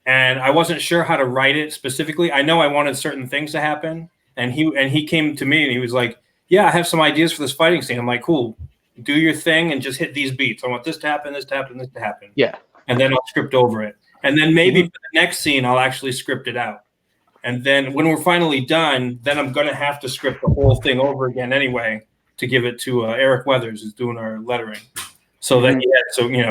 and I wasn't sure how to write it specifically. I know I wanted certain things to happen, and he came to me and he was like, "Yeah, I have some ideas for this fighting scene." I'm like, "Cool, do your thing and just hit these beats. I want this to happen, this to happen, this to happen." Yeah. And then I'll script over it. And then maybe for the next scene, I'll actually script it out. And then when we're finally done, then I'm going to have to script the whole thing over again anyway to give it to Eric Weathers, who's doing our lettering. So that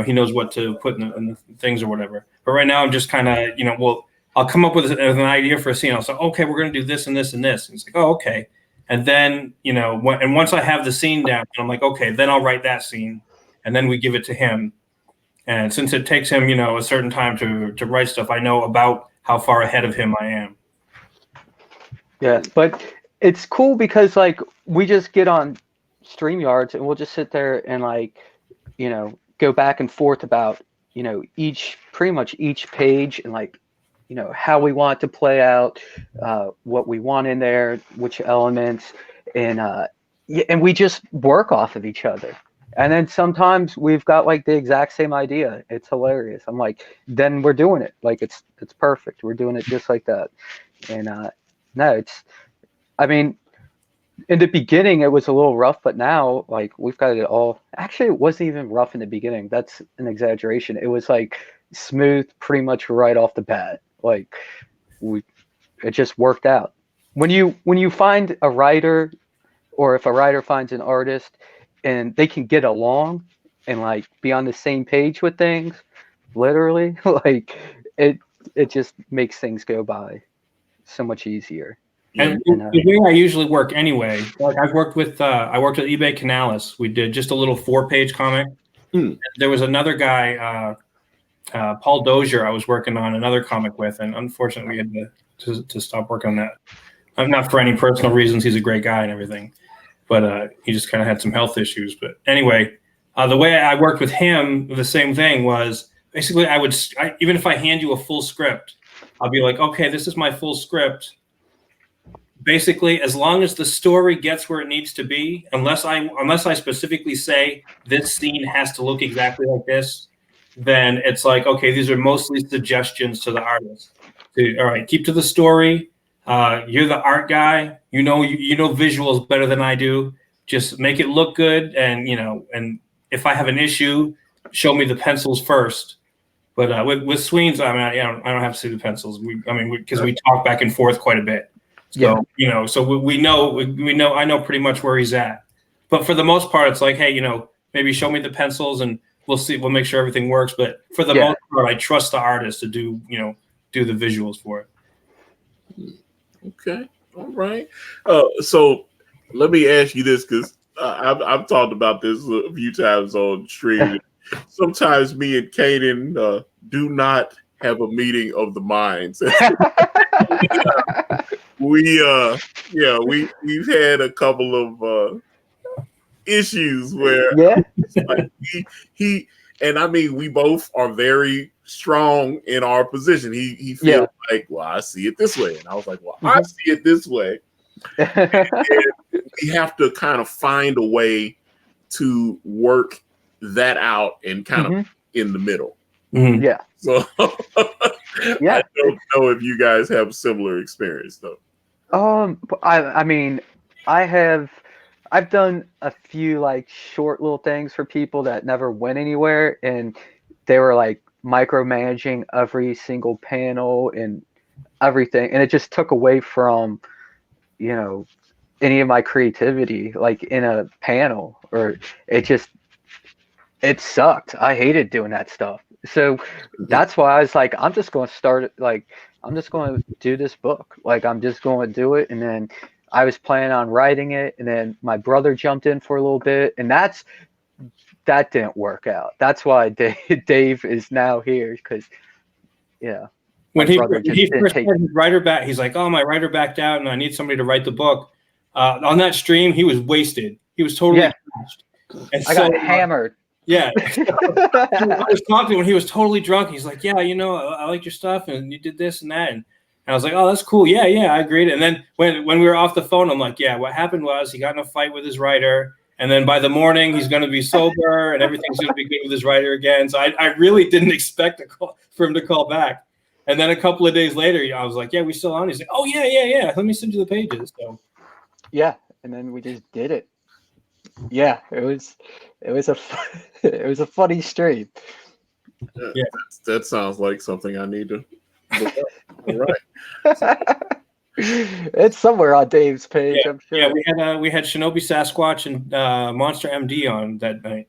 he knows what to put in the things or whatever. But right now I'm just kind of, I'll come up with an idea for a scene. I'll say, okay, we're going to do this and this and this. And it's like, oh, okay. And then, and once I have the scene down, I'm like, okay, then I'll write that scene. And then we give it to him. And since it takes him, a certain time to write stuff, I know about how far ahead of him I am. Yeah, but it's cool because like we just get on StreamYards and we'll just sit there and like, go back and forth about, pretty much each page and like, how we want it to play out, what we want in there, which elements, and we just work off of each other. And then sometimes we've got like the exact same idea. It's hilarious. I'm like, then we're doing it. Like it's perfect. We're doing it just like that. And no, I mean, in the beginning it was a little rough, but now like we've got it all. Actually, it wasn't even rough in the beginning. That's an exaggeration. It was like smooth pretty much right off the bat. Like it just worked out. When you find a writer, or if a writer finds an artist, and they can get along and like be on the same page with things, literally, like it just makes things go by so much easier. And the way I usually work anyway, like I worked with eBay Canalis. We did just a little 4-page comic. There was another guy, Paul Dozier, I was working on another comic with, and unfortunately we had to stop working on that. Not for any personal reasons. He's a great guy and everything. But he just kind of had some health issues. But anyway, the way I worked with him, the same thing was basically even if I hand you a full script, I'll be like, okay, this is my full script. Basically, as long as the story gets where it needs to be, unless I specifically say this scene has to look exactly like this, then it's like, okay, these are mostly suggestions to the artist. So, all right, keep to the story. You're the art guy. You know visuals better than I do. Just make it look good, and and if I have an issue, show me the pencils first. But with Sweeney's, I mean, I don't have to see the pencils. Because we talk back and forth quite a bit. So so we know. I know pretty much where he's at. But for the most part, it's like, hey, maybe show me the pencils and we'll see. We'll make sure everything works. But for the most part, I trust the artist to do the visuals for it. Okay, all right. So let me ask you this, because I've talked about this a few times on stream. Sometimes me and Kaden do not have a meeting of the minds. We've had a couple of issues where like he and I mean, we both are very strong in our position. He feels like, well, I see it this way, and I was like, well, I see it this way. And we have to kind of find a way to work that out and kind of in the middle. Yeah. So I don't know if you guys have similar experience though. I mean, I've done a few like short little things for people that never went anywhere, and they were like micromanaging every single panel and everything, and it just took away from any of my creativity like in a panel, or it sucked. I hated doing that stuff. So that's why I was like, I'm just going to start it. Like, I'm just going to do this book. Like, I'm just going to do it. And then I was planning on writing it. And then my brother jumped in for a little bit. And that didn't work out. That's why Dave is now here. Because, when he first had his writer back, he's like, oh, my writer backed out and I need somebody to write the book. On that stream, he was wasted. He was totally crashed. I got hammered. Yeah. I was talking to him when he was totally drunk. He's like, yeah, I like your stuff and you did this and that. And I was like, oh, that's cool. Yeah, I agreed. And then when we were off the phone, I'm like, yeah, what happened was he got in a fight with his writer. And then by the morning, he's going to be sober and everything's going to be good with his writer again. So I really didn't expect for him to call back. And then a couple of days later, I was like, yeah, we still on? He's like, oh, yeah. Let me send you the pages. So. Yeah. And then we just did it. Yeah, it was a funny stream. Yeah, that sounds like something I need to look up. All right. It's somewhere on Dave's page, I'm sure. Yeah, we had Shinobi Sasquatch and Monster MD on that night.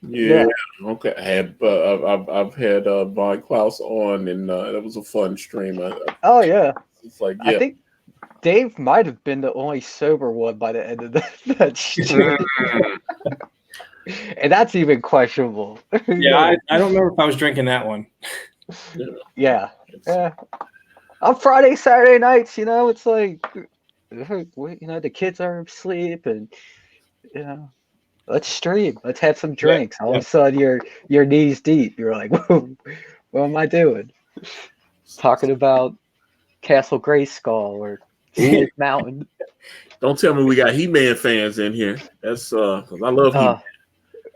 Yeah. Okay. I've had Von Klaus on, and that was a fun stream. It's like, I think Dave might have been the only sober one by the end of that stream. And that's even questionable. Yeah, I don't remember if I was drinking that one. Yeah. On Friday, Saturday nights, it's like, the kids are asleep and, let's stream. Let's have some drinks. All of a sudden, you're knees deep. You're like, whoa, what am I doing? Talking about Castle Grayskull or Snake Mountain. Don't tell me we got He-Man fans in here. That's because I love He-Man.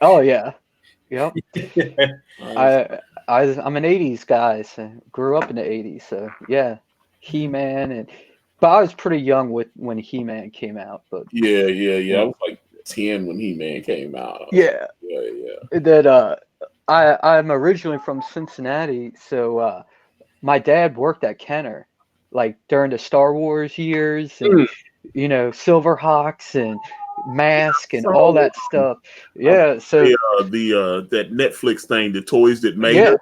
Oh yeah, yep. I'm an '80s guy, so grew up in the '80s. So yeah, He-Man, but I was pretty young when He-Man came out. But yeah. I was like 10 when He-Man came out. Yeah. That I'm originally from Cincinnati, so my dad worked at Kenner, like during the Star Wars years, and Silverhawks and Mask and all that stuff. Yeah, so that Netflix thing, the toys that made it,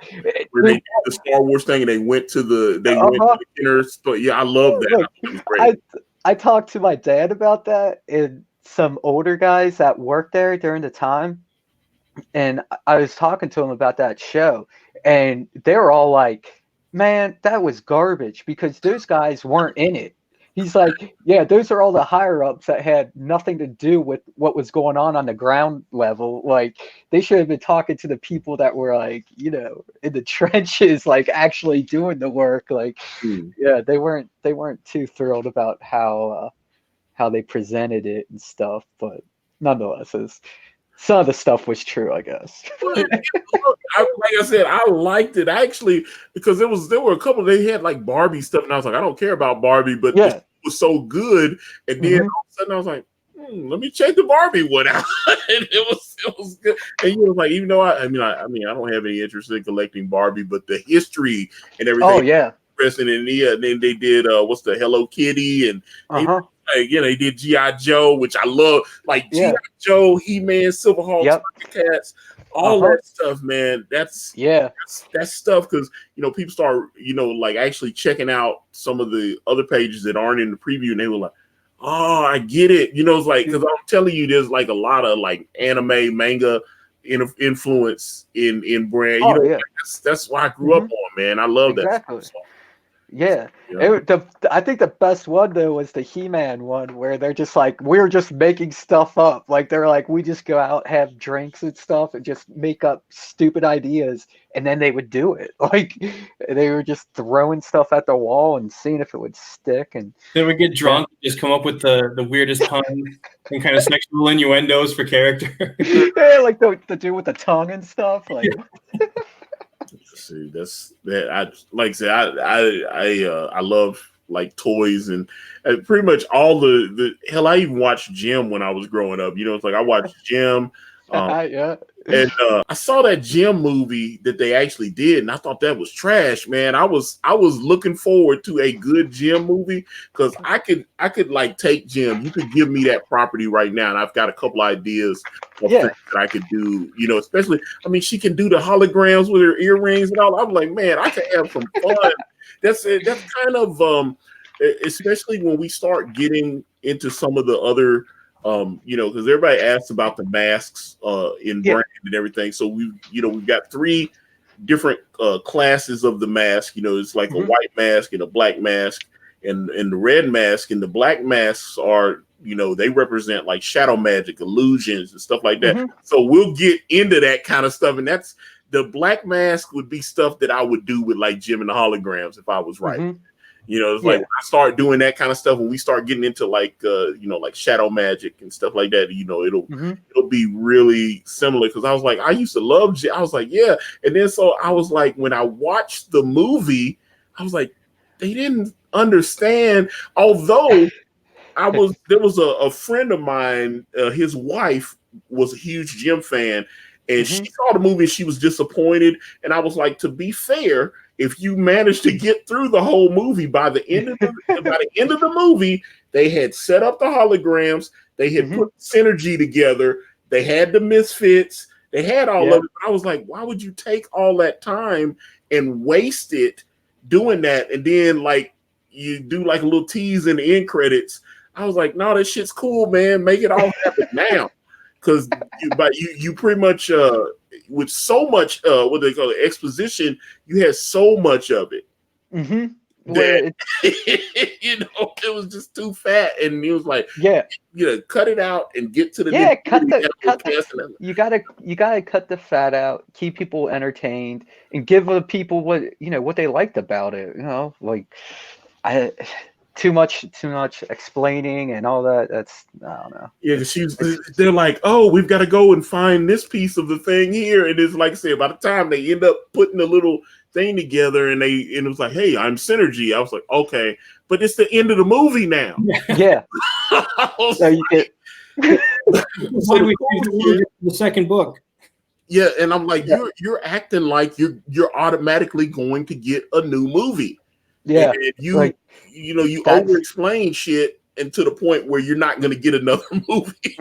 where they did the Star Wars thing and they went to the Kenner store. Yeah, I love that. Look, I talked to my dad about that and some older guys that worked there during the time, and I was talking to them about that show, and they were all like, man, that was garbage because those guys weren't in it. He's like, yeah, those are all the higher ups that had nothing to do with what was going on the ground level. Like, they should have been talking to the people that were like, in the trenches, like actually doing the work. Like, yeah, they weren't too thrilled about how they presented it and stuff. But nonetheless, some of the stuff was true, I guess. Like I said, I liked it actually because there were a couple. They had like Barbie stuff, and I was like, I don't care about Barbie, but it was so good. And then all of a sudden, I was like, let me check the Barbie one out. And it was good. And you was like, even though I don't have any interest in collecting Barbie, but the history and everything. Oh yeah. And then they did what's the Hello Kitty and they did G.I. Joe, which I love, like G.I. Joe, He-Man, Silverhawks, Cats, all that stuff, man. That's stuff because people start like actually checking out some of the other pages that aren't in the preview, and they were like, oh, I get it. It's like, because I'm telling you, there's like a lot of like anime, manga influence in brand. That's why I grew up on, man. I love that stuff. Yeah. I think the best one though was the He-Man one, where they're just like, we're just making stuff up. Like they're like, we just go out, have drinks and stuff, and just make up stupid ideas, and then they would do it. Like they were just throwing stuff at the wall and seeing if it would stick. And they would get drunk, and just come up with the weirdest puns and kind of sexual innuendos for character. Yeah, like the dude with the tongue and stuff. Like. See, I love like toys and pretty much all the hell. I even watched Jim when I was growing up. It's like I watched Jim. And I saw that Jim movie that they actually did, and I thought that was trash, man. I was looking forward to a good Jim movie because I could like take Jim. You could give me that property right now, and I've got a couple ideas of things that I could do. Especially, she can do the holograms with her earrings and all. I'm like, man, I could have some fun. That's kind of especially when we start getting into some of the other. Because everybody asks about the masks in brand and everything. So we've got 3 different classes of the mask. It's like a white mask and a black mask and the red mask. And the black masks are, they represent like shadow magic, illusions and stuff like that. So we'll get into that kind of stuff. And that's the black mask would be stuff that I would do with like Jim and the holograms if I was right. It's like when I start doing that kind of stuff, when we start getting into like like shadow magic and stuff like that, it'll be really similar. Because I was like, I used to love I was like, yeah. And then so I was like, when I watched the movie, I was like, they didn't understand. Although there was a friend of mine, his wife was a huge Jim fan, and she saw the movie and she was disappointed. And I was like, to be fair, if you managed to get through the whole movie, by the end of the movie, they had set up the holograms, they had put synergy together, they had the misfits, they had all of it. But I was like, why would you take all that time and waste it doing that? And then like you do like a little tease in the end credits. I was like, no, that shit's cool, man. Make it all happen now. Because you pretty much with so much what they call it, exposition, you had so much of it that it was just too fat, and he was like, cut it out and get to the you gotta cut the fat out, keep people entertained, and give the people what they liked about it. Too much explaining and all that. That's, I don't know. Yeah, they're like, oh, we've got to go and find this piece of the thing here. And it's like I said, by the time they end up putting a little thing together and it was like, hey, I'm synergy. I was like, okay, but it's the end of the movie now. Yeah. The second book. Yeah, and I'm like, you're acting like you're automatically going to get a new movie. Yeah, and you over-explain shit, and to the point where you're not going to get another movie.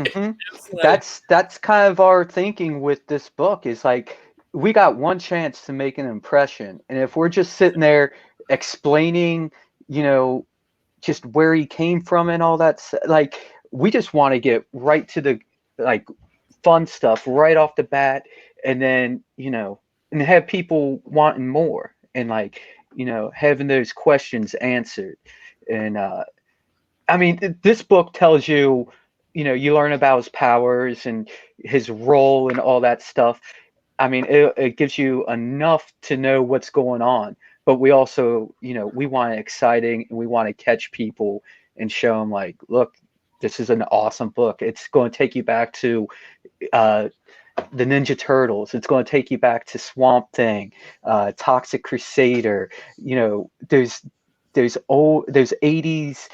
That's kind of our thinking with this book. Is like, we got one chance to make an impression, and if we're just sitting there explaining, just where he came from and all that, like, we just want to get right to the like fun stuff right off the bat, and then and have people wanting more, and like. Having those questions answered. And this book tells you, you learn about his powers and his role and all that stuff. It gives you enough to know what's going on, but we also, we want it exciting, and we want to catch people and show them like, look, this is an awesome book. It's going to take you back to, the Ninja Turtles. It's going to take you back to Swamp Thing, Toxic Crusader. Those 80s,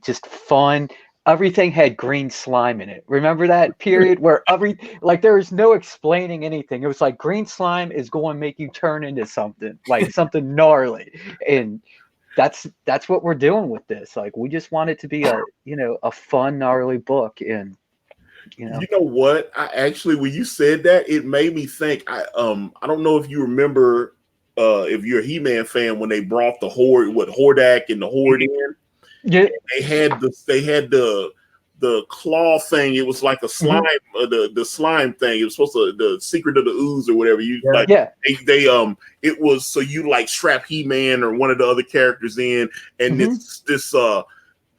just fun everything had green slime in it. Remember that period where there was no explaining anything. It was like green slime is going to make you turn into something, like something gnarly. And that's what we're doing with this. Like, we just want it to be a fun, gnarly book. And You know what? I actually, when you said that, it made me think. I don't know if you remember, if you're a He-Man fan, when they brought the Hordak and the Horde in. Yeah. They had the claw thing. It was like a slime, the slime thing. It was supposed to the secret of the ooze or whatever. They it was so you like strap He-Man or one of the other characters in, and this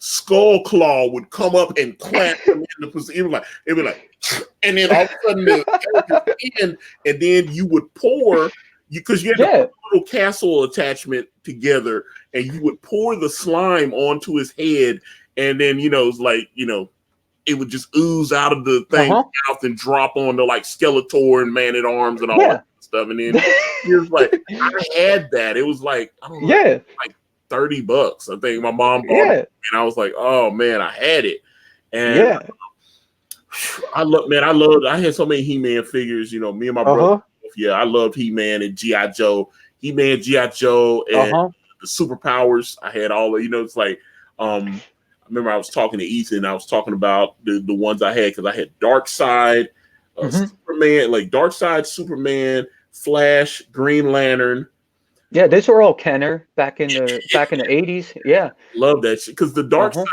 skull claw would come up and clamp them in the position. It'd be like, and then all of a sudden the in, and then you would pour because you had a little castle attachment together, and you would pour the slime onto his head, and then it's like it would just ooze out of the thing's mouth and drop onto like Skeletor and Man at Arms and all that stuff. And then it was like I had that. It was like I don't know, like $30. I think my mom bought it, and I was like, oh man, I had it. And I had so many He-Man figures. Me and my brother. Yeah, I loved He-Man and G.I. Joe. He-Man, G.I. Joe, and the superpowers. I had all of, it's like, I remember I was talking to Ethan. I was talking about the ones I had because I had Darkseid, Superman, like Darkseid, Superman, Flash, Green Lantern. Yeah, these were all Kenner back in the 80s. Yeah, love that shit because the Darkseid.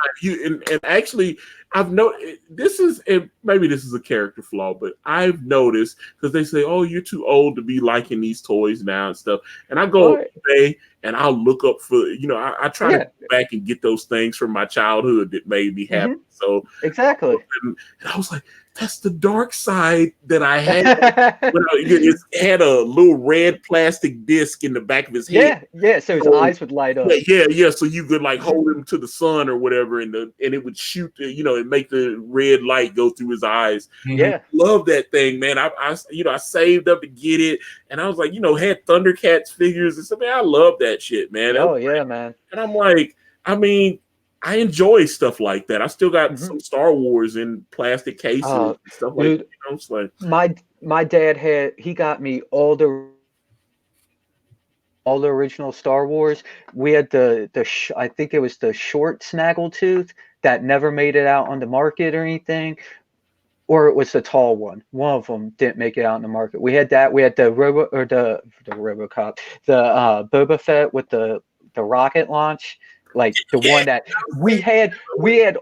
And actually, I've noticed maybe this is a character flaw, but I've noticed because they say, "Oh, you're too old to be liking these toys now and stuff." And I go today and I'll look up for I try to go back and get those things from my childhood that made me happy. So exactly, and I was like, that's the Darkseid that I had. It had a little red plastic disc in the back of his head. Yeah. So his eyes would light up. Yeah. So you could like hold him to the sun or whatever, and it would shoot, and make the red light go through his eyes. Yeah, love that thing, man. I saved up to get it, and I was like, had Thundercats figures and stuff. Man, I love that shit, man. Man. And I'm like, I enjoy stuff like that. I still got some Star Wars in plastic cases and stuff like that. It's like, my dad got me all the original Star Wars. We had I think it was the short snaggletooth that never made it out on the market or anything, or it was the tall one. One of them didn't make it out in the market. We had that. We had the RoboCop, the Boba Fett with the rocket launch. Like the one that we had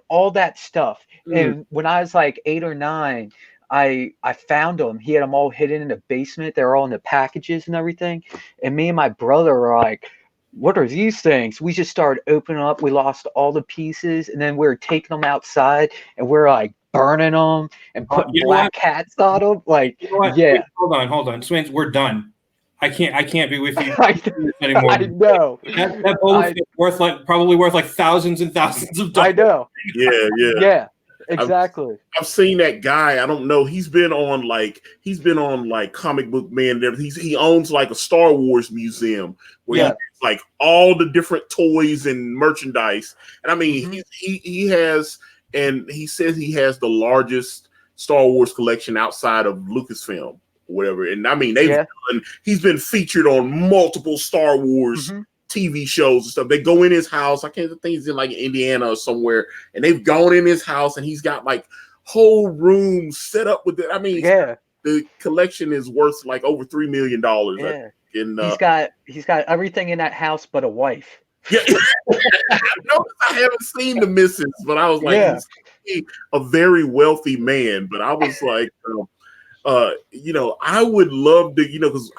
all that stuff. And when I was like 8 or 9, I found them. He had them all hidden in the basement. They were all in the packages and everything. And me and my brother were like, what are these things? We just started opening up. We lost all the pieces. And then we were taking them outside and we're like burning them and putting black cats on them. Like, Wait, hold on. Swins, we're done. I can't be with you anymore. I know. That Boba Fett probably worth like thousands and thousands of dollars. I know. Yeah. Exactly. I've seen that guy. I don't know. He's been on like Comic Book Man. He owns like a Star Wars museum where he has like all the different toys and merchandise. And he has, and he says he has the largest Star Wars collection outside of Lucasfilm. Whatever, and he's been featured on multiple Star Wars TV shows and stuff. They go in his house. I think he's in like Indiana or somewhere, and they've gone in his house, and he's got like whole rooms set up with it. The collection is worth like over $3 million. Yeah, and he's got everything in that house but a wife. Yeah, no, I haven't seen the missus, but I was like, he's a very wealthy man. But I was like. I would love to, because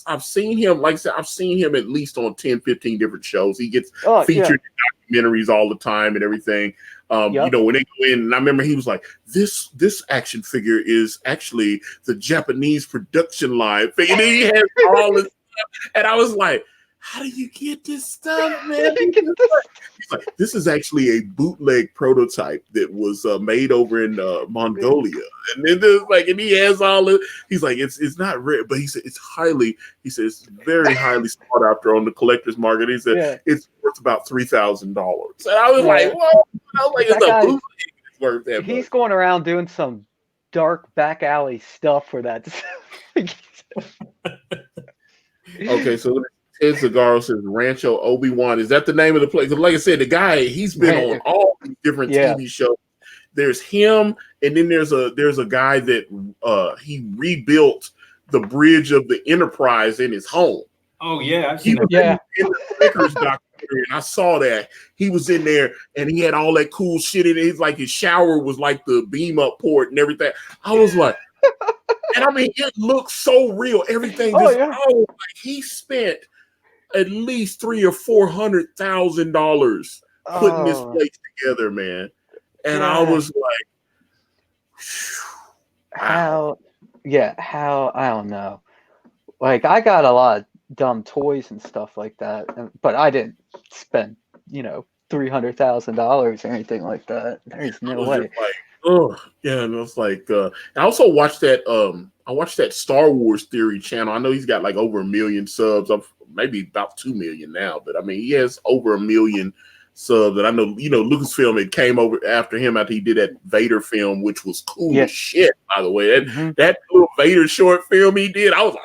I've seen him, like I said, I've seen him at least on 10, 15 different shows. He gets featured in documentaries all the time and everything. When they go in, and I remember he was like, this action figure is actually the Japanese production line figure. And he has all this stuff. And I was like, how do you get this stuff, man? He's like, this is actually a bootleg prototype that was made over in Mongolia, and then and he has all of. He's like, it's not rare, but he said it's very highly sought after on the collector's market. He said it's worth about $3,000, and I was like, whoa! I was like, it's a bootleg. worth that He's much. going around doing some dark back alley stuff for that. Okay, so Ted Zagaro says Rancho Obi-Wan. Is that the name of the place? 'Cause like I said, the guy, he's been on all these different Yeah. TV shows. There's him, and then there's a guy that he rebuilt the bridge of the Enterprise in his home. Oh yeah, I've He seen was that. in the Snickers documentary, and I saw that. He was in there, and he had all that cool shit in it. He's like his shower was like the beam up port and everything. I was like, and I mean, it looks so real. Everything just like he spent at least $300,000 or $400,000 putting this place together, man. And I was like, how I don't know. Like I got a lot of dumb toys and stuff like that, but I didn't spend, $300,000 or anything like that. There's no way. Like, oh yeah, and it's like I also watched that. I watched that Star Wars Theory channel. I know he's got like over 1 million subs. Maybe about 2 million now, but I mean he has over 1 million subs. And I know Lucasfilm, it came over after him after he did that Vader film, which was cool as shit. By the way, that little Vader short film he did, I was like,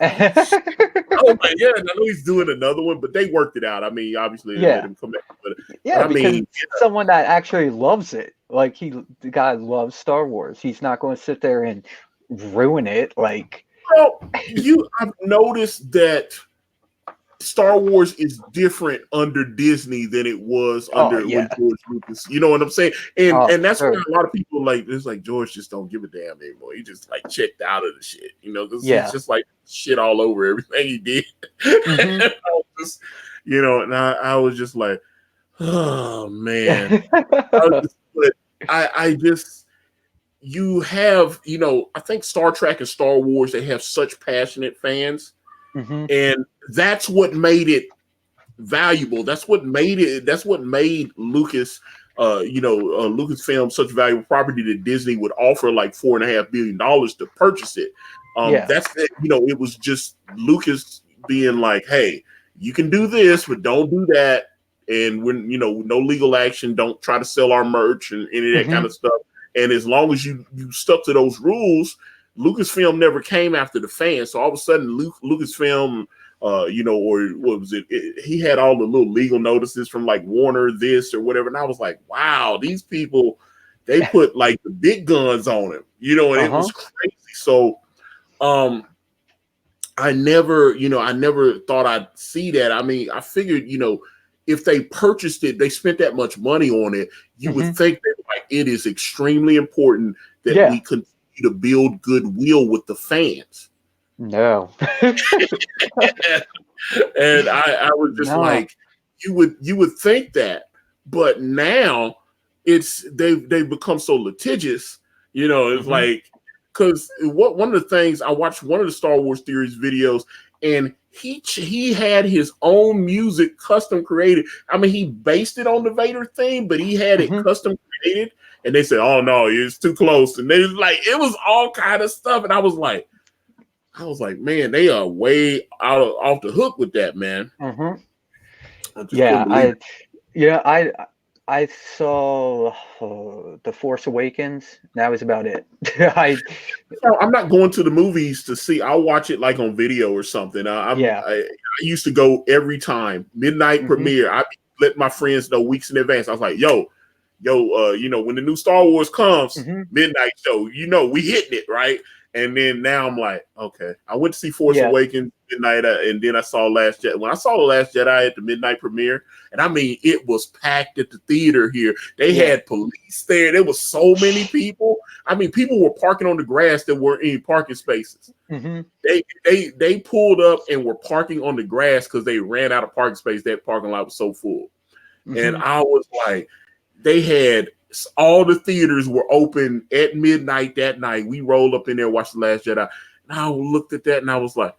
yeah, and I know he's doing another one, but they worked it out. I mean, obviously, they let him come back. But I mean, someone that actually loves it. Like the guy loves Star Wars. He's not going to sit there and ruin it. Like, well, I've noticed that Star Wars is different under Disney than it was under when George Lucas. You know what I'm saying? And that's why a lot of people it's like George just don't give a damn anymore. He just like checked out of the shit. It's just like shit all over everything he did. And I was just like, oh man. I just you have, I think Star Trek and Star Wars, they have such passionate fans. And that's what made it valuable. That's what made Lucas, Lucasfilm such valuable property that Disney would offer like $4.5 billion to purchase it. It was just Lucas being like, hey, you can do this, but don't do that. And when, no legal action, don't try to sell our merch and any of that kind of stuff. And as long as you stuck to those rules, Lucasfilm never came after the fans. So all of a sudden, Lucasfilm, or what was it? He had all the little legal notices from like Warner, this or whatever. And I was like, wow, these people, they put like the big guns on him, and it was crazy. So, I never thought I'd see that. I mean, I figured, if they purchased it, they spent that much money on it, you would think that like it is extremely important that we continue to build goodwill with the fans. No. And I was just like, you would think that, but now they've become so litigious, it's like, because one of the things I watched one of the Star Wars Theories videos, and he had his own music custom created. I mean, he based it on the Vader theme, but he had it custom created. And they said, "Oh no, it's too close." And they was like, it was all kind of stuff. And I was like, man, they are way off the hook with that, man. I saw The Force Awakens. That was about it. I'm not going to the movies to see. I'll watch it like on video or something. I used to go every time midnight premiere. I let my friends know weeks in advance. I was like, yo, when the new Star Wars comes, midnight show, we hitting it, right? And then now I'm like, okay. I went to see Force Awakens midnight, and then I saw Last Jedi. When I saw The Last Jedi at the midnight premiere, and I mean, it was packed at the theater here. They had police there. There was so many people. I mean, people were parking on the grass that weren't in parking spaces. They pulled up and were parking on the grass because they ran out of parking space. That parking lot was so full. And I was like, they had all the theaters were open at midnight that night. We rolled up in there, watched The Last Jedi. And I looked at that and I was like,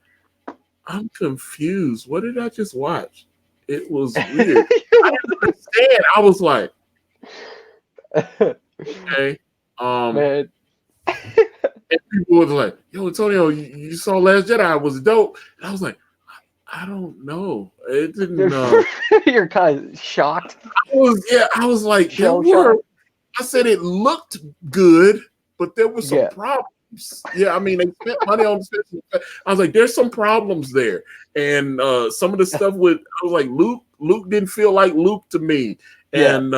I'm confused. What did I just watch? It was weird. I didn't understand. I was like, okay. Man. And people were like, yo, Antonio, you saw Last Jedi. Was it dope? And I was like, I don't know. It didn't. You're kind of shocked. I was like, I said it looked good, but there was some Yeah. problems. Yeah, I mean, they spent money on special effects. I was like, there's some problems there. And some of the stuff with, I was like, Luke didn't feel like Luke to me. And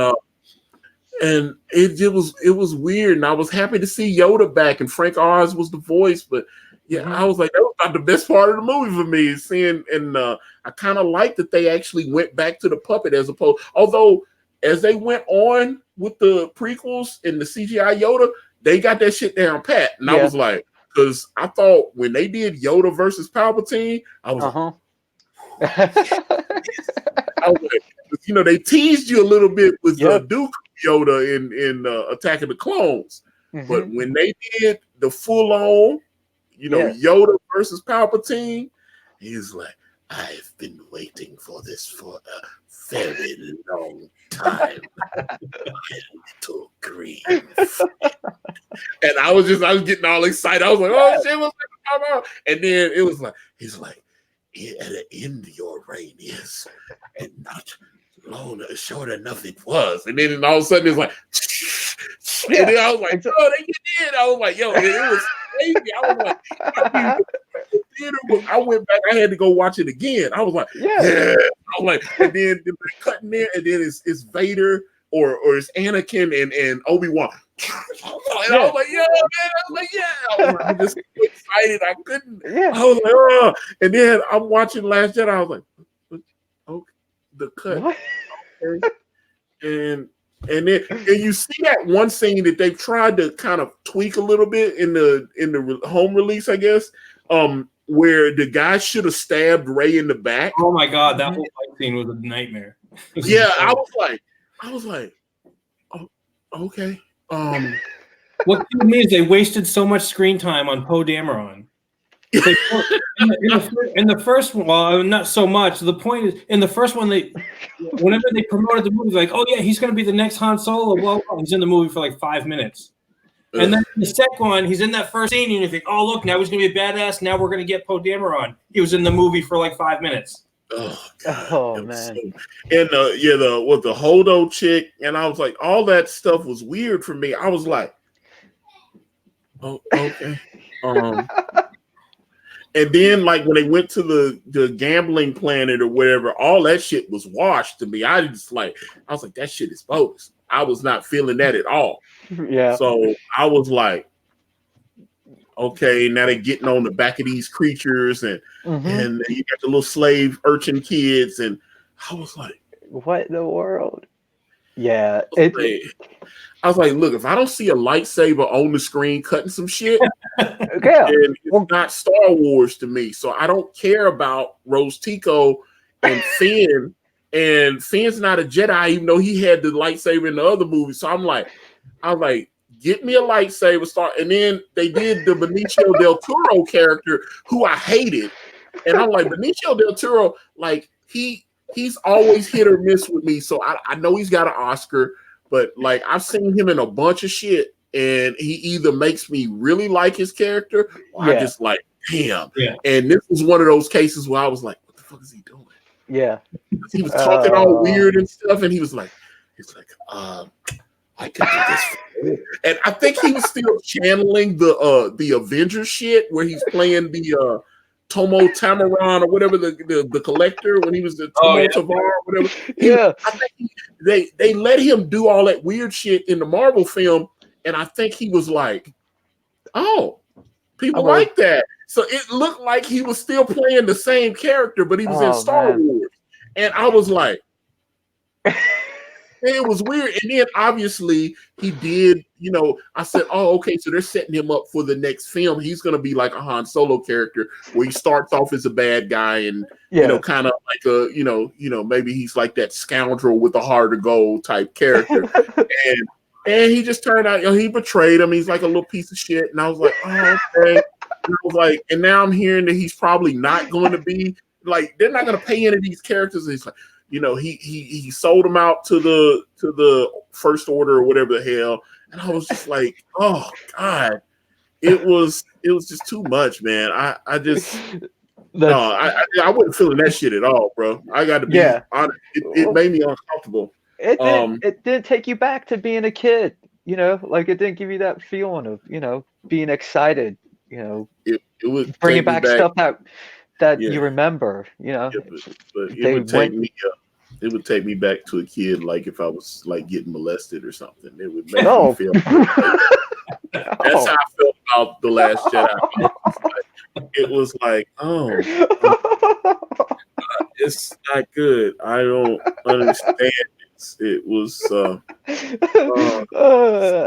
it was weird. And I was happy to see Yoda back, and Frank Oz was the voice. But yeah, I was like, that was not the best part of the movie for me. Seeing, and I kind of liked that they actually went back to the puppet as opposed, although as they went on with the prequels and the CGI Yoda, they got that shit down pat. And I was like, because I thought when they did Yoda versus Palpatine, I was like, you know, they teased you a little bit with Duke Yoda in Attack of the Clones. But when they did the full on, you know, Yoda versus Palpatine, he's like, I've been waiting for this for a very long time. Little green. And I was getting all excited. I was like, oh shit, what's going on? And then it was like, he's like, at the end your reign is, and not long short enough it was. And then all of a sudden it's like, and then I was like, oh, they did. I was like, yo, it was crazy. I was like, I went back. I had to go watch it again. I was like, yeah. I was like, and then they're cutting there, and then it's Vader or it's Anakin and Obi-Wan. And I was like, yeah, man. I was like, yeah. I was like, just so excited. I couldn't. Yeah. I was like, oh. And then I'm watching Last Jedi. I was like, okay, the cut. What? Okay. And then you see that one scene that they've tried to kind of tweak a little bit in the home release, I guess, where the guy should have stabbed Rey in the back. Oh my god, that whole fight scene was a nightmare. Yeah, I was like, oh, okay. What killed me is they wasted so much screen time on Poe Dameron. In the first one, well, not so much. The point is, in the first one, whenever they promoted the movie, like, oh yeah, he's going to be the next Han Solo. Well, he's in the movie for like 5 minutes. And then the second one, he's in that first scene, and you think, oh, look, now he's going to be a badass. Now we're going to get Poe Dameron. He was in the movie for like 5 minutes. Oh, God, man. And the Holdo chick, and I was like, all that stuff was weird for me. I was like, oh, okay. And then, like, when they went to the gambling planet or whatever, all that shit was washed to me. I was like, that shit is bogus. I was not feeling that at all. Yeah. So I was like, okay, now they're getting on the back of these creatures, and you got the little slave urchin kids, and I was like, what in the world? Yeah. I was like, look, if I don't see a lightsaber on the screen cutting some shit, then it's not Star Wars to me. So I don't care about Rose Tico and Finn. And Finn's not a Jedi, even though he had the lightsaber in the other movie. So I was like, get me a lightsaber, start. And then they did the Benicio del Toro character, who I hated. And I'm like, Benicio del Toro, like, he's always hit or miss with me. So I know he's got an Oscar. But like, I've seen him in a bunch of shit, and he either makes me really like his character, or I just like, damn. Yeah. And this was one of those cases where I was like, what the fuck is he doing? Yeah. He was talking all weird and stuff, and he's like, I can do this for you. And I think he was still channeling the Avengers shit, where he's playing the Tomo Tamaran or whatever, the collector, when he was the Tomo Tavar or whatever. I think they let him do all that weird shit in the Marvel film, and I think he was like, oh, people like that. So it looked like he was still playing the same character, but he was in Star Wars. And I was like, it was weird. And then obviously he did, I said, oh, okay, so they're setting him up for the next film. He's going to be like a Han Solo character where he starts off as a bad guy and, kind of like maybe he's like that scoundrel with a heart of gold type character. and he just turned out, he betrayed him. He's like a little piece of shit. And I was like, oh, okay. And I was like, and now I'm hearing that he's probably not going to be like, they're not going to pay any of these characters. And he's like, he sold them out to the First Order or whatever the hell, and I was just like, oh God, it was just too much, man. I wasn't feeling that shit at all, bro. I got to be honest. It made me uncomfortable. It did take you back to being a kid. you know, like it didn't give you that feeling of, you know, being excited, you know, It would bringing take me back back. stuff that Yeah, you remember, you know. yeah, but it They would take went, me. It would take me back to a kid, like if I was like getting molested or something. It would make me oh, feel like that's how I felt about The Last Jedi. It was like, oh, it's not good. I don't understand it. It was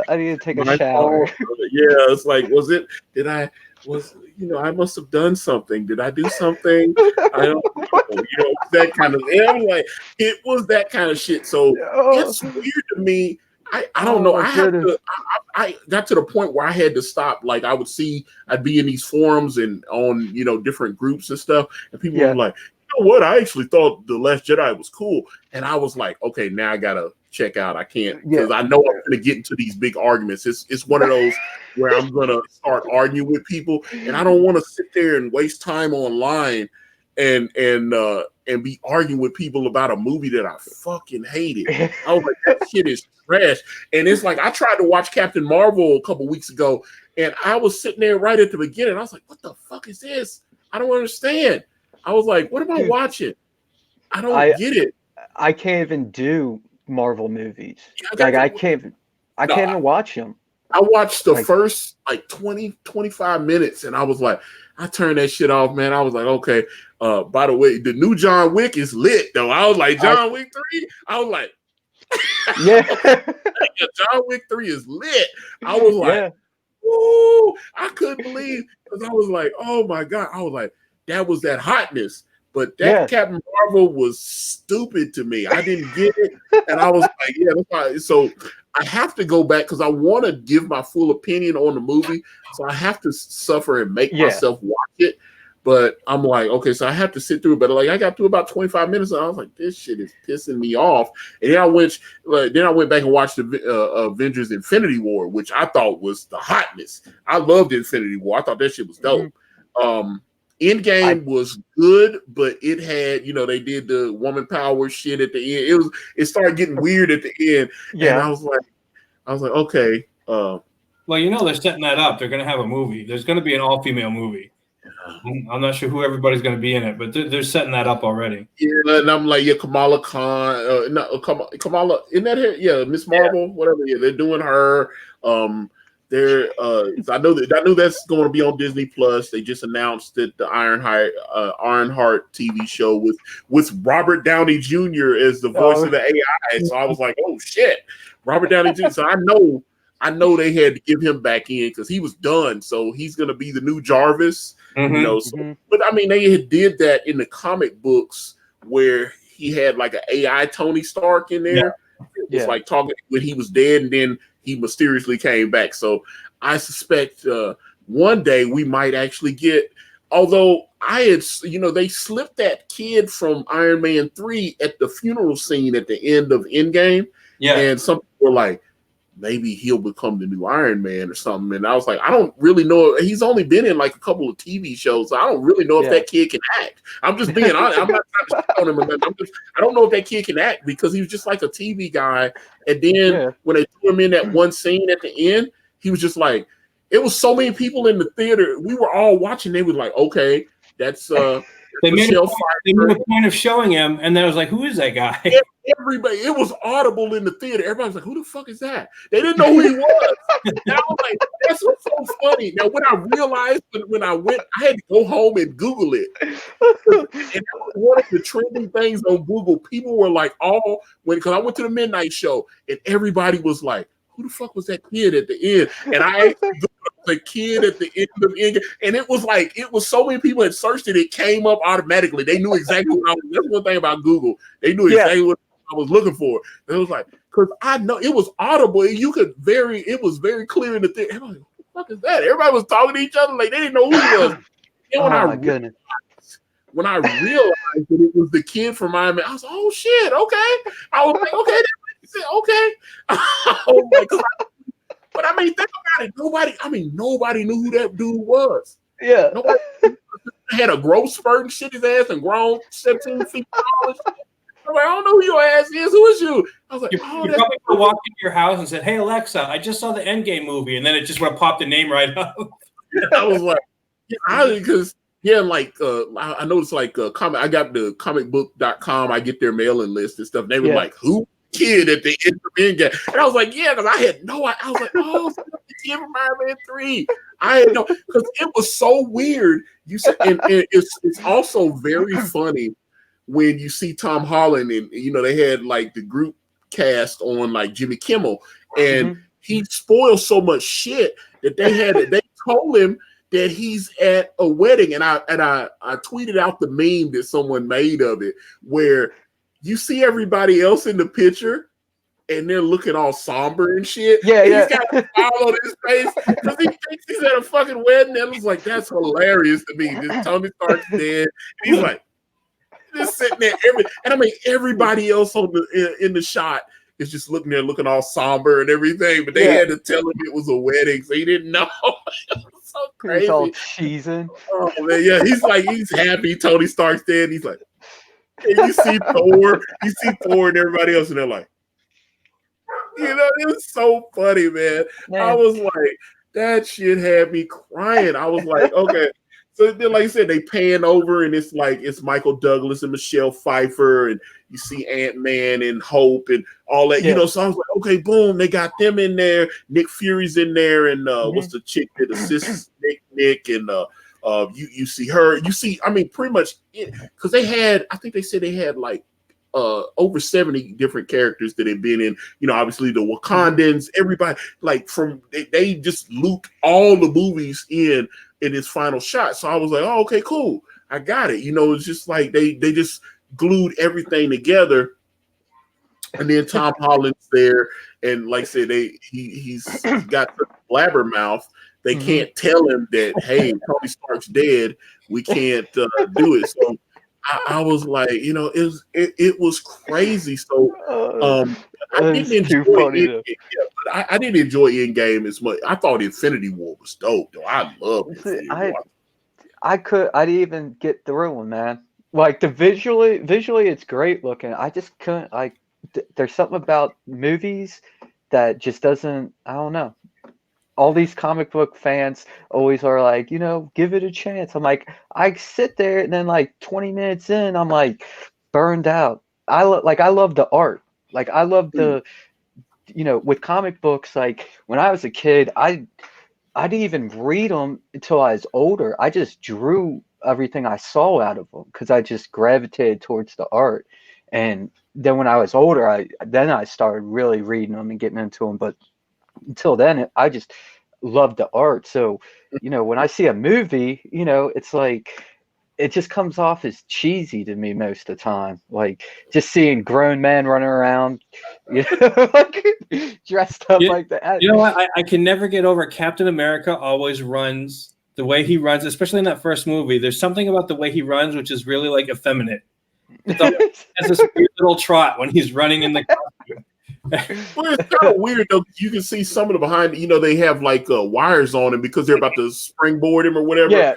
I need to take a my shower. fault. Yeah, it's like, was it? Did I? Was I must have done something. Did I do something? I don't know. That kind of. And I'm like, it was that kind of shit. So Oh, it's weird to me. I don't oh know. my I have goodness. to. I got to the point where I had to stop. Like I'd be in these forums and on different groups and stuff, and people were Yeah, like, you know what? I actually thought The Last Jedi was cool, and I was like, okay, now I gotta check out. I can't yeah. because I know I'm gonna get into these big arguments. It's one of those where I'm gonna start arguing with people, and I don't want to sit there and waste time online and be arguing with people about a movie that I fucking hated. I was like, that shit is trash. And it's like I tried to watch Captain Marvel a couple weeks ago, and I was sitting there right at the beginning. I was like, what the fuck is this? I don't understand. I was like, what am I Dude, watching? I don't I get it. I can't even do Marvel movies. Yeah, Like I no, can't even watch them. I watched the Like, first like 20, 25 minutes and I was like, I turned that shit off, man. I was like, okay. By the way, the new John Wick is lit though. I was like, I John Wick 3? I was like, yeah. yeah, John Wick 3 is lit. I was like, Yeah. ooh, I couldn't believe because I was like, oh my God. I was like, that was that hotness. But that Yeah. Captain Marvel was stupid to me. I didn't get it. And I was like, yeah, that's fine. So I have to go back because I want to give my full opinion on the movie. So I have to suffer and make Yeah. myself watch it. But I'm like, okay, so I have to sit through it. But like I got through about 25 minutes and I was like, this shit is pissing me off. And then I went back and watched the Avengers Infinity War, which I thought was the hotness. I loved Infinity War. I thought that shit was dope. Endgame was good, but it had, they did the woman power shit at the end. It started getting weird at the end. Yeah. And I was like, okay. Well, they're setting that up. They're going to have a movie. There's going to be an all-female movie. I'm not sure who everybody's going to be in it, but they're setting that up already. Yeah, and I'm like, yeah, Kamala Khan, Kamala, isn't that her? Yeah, Miss Marvel, whatever. Yeah, they're doing her. I know that's going to be on Disney Plus. They just announced that the Ironheart TV show with Robert Downey Jr. as the voice of the AI. So I was like, oh shit, Robert Downey Jr. So I know they had to give him back in because he was done. So he's going to be the new Jarvis. But I mean, they did that in the comic books where he had like an AI Tony Stark in there. It was like talking when he was dead, and then he mysteriously came back. So I suspect one day we might actually get. Although they slipped that kid from Iron Man 3 at the funeral scene at the end of Endgame, and some people were like, maybe he'll become the new Iron Man or something. And I was like, I don't really know. He's only been in like a couple of TV shows. So I don't really know if that kid can act. I'm just being honest. I'm not trying to shit on him. I don't know if that kid can act because he was just like a TV guy. And then when they threw him in that one scene at the end, he was just like, it was so many people in the theater. We were all watching. They was like, okay, that's They made a point of showing him, and then I was like, who is that guy? Everybody, it was audible in the theater. Everybody was like, who the fuck is that? They didn't know who he was. Now I'm like, that's what's so funny. Now, when I realized when I went, I had to go home and Google it. And that was one of the trending things on Google. People were like, because I went to the midnight show, and everybody was like, who the fuck was that kid at the end? And I actually Googled the kid at the end of Endgame, and it was so many people had searched it, it came up automatically. They knew exactly what I was. That's one thing about Google. They knew exactly what I was looking for. And it was like, because I know it was audible. It was very clear in the thing. Everybody, what the fuck is that? Everybody was talking to each other like they didn't know who he was. And when I realized that it was the kid from Iron Man, I was like, oh shit, okay. I was like, okay, oh my God. But I mean, think about it. Nobody knew who that dude was. Yeah. Nobody had a growth spurt and shit his ass and grown 17 feet tall. I'm like, I don't know who your ass is. Who is you? I was like, you probably walked into your house and said, "Hey Alexa, I just saw the Endgame movie," and then it just would have popped the name right up. I was like, because I noticed comic. I got the comicbook.com. I get their mailing list and stuff. And they were like, who kid at the end of Endgame? And I was like, yeah, because I had no. I was like, oh, the kid from Iron Man 3. I had no, because it was so weird. You said, and it's also very funny when you see Tom Holland and they had like the group cast on like Jimmy Kimmel, and he spoiled so much shit that they told him that he's at a wedding, and I tweeted out the meme that someone made of it where you see everybody else in the picture and they're looking all somber and shit. Yeah, and yeah. He's got a smile on his face because he thinks he's at a fucking wedding. And I was like, that's hilarious to me. This Tony Stark's dead. And he's like, just sitting there. And I mean, everybody else in the shot is just looking there, looking all somber and everything. But they had to tell him it was a wedding, so he didn't know. It was so crazy. He's all cheesing. Oh man, yeah. He's happy. Tony Stark's dead. He's like, and you see Thor and everybody else, and they're like, it was so funny, man. I was like, that shit had me crying. I was like, okay. So then, like I said, they pan over and it's Michael Douglas and Michelle Pfeiffer, and you see Ant-Man and Hope and all that, So I was like, okay, boom, they got them in there. Nick Fury's in there, and what's the chick that assists Nick, and you see her. You see, I mean, pretty much because I think they said they had like over 70 different characters that had been in, obviously the Wakandans, everybody, like they just looped all the movies in his final shot. So I was like, oh, okay, cool. I got it. It's just like they just glued everything together. And then Tom Holland's there. And like I said, he's got the blabbermouth. They can't tell him that, hey, Tony Stark's dead. We can't do it. So I was like, it was crazy. So I didn't enjoy it. But I didn't enjoy Endgame as much. I thought Infinity War was dope, though. I loved Infinity War. I didn't even get through one, man. Like visually, it's great looking. I just couldn't there's something about movies that just doesn't. I don't know. All these comic book fans always are like, give it a chance. I'm like, I sit there and then like 20 minutes in, I'm like burned out. I love the art. Like I love the, with comic books, like when I was a kid, I didn't even read them until I was older. I just drew everything I saw out of them because I just gravitated towards the art. And then when I was older, I started really reading them and getting into them. But until then, I just loved the art. So, when I see a movie, it's like it just comes off as cheesy to me most of the time. Like just seeing grown men running around, like dressed up like that. You know what? I can never get over Captain America always runs the way he runs, especially in that first movie. There's something about the way he runs which is really like effeminate. So has this weird little trot when he's running in the costume. Well, it's kind of weird though. You can see some of the behind. They have like wires on him because they're about to springboard him or whatever. Yeah.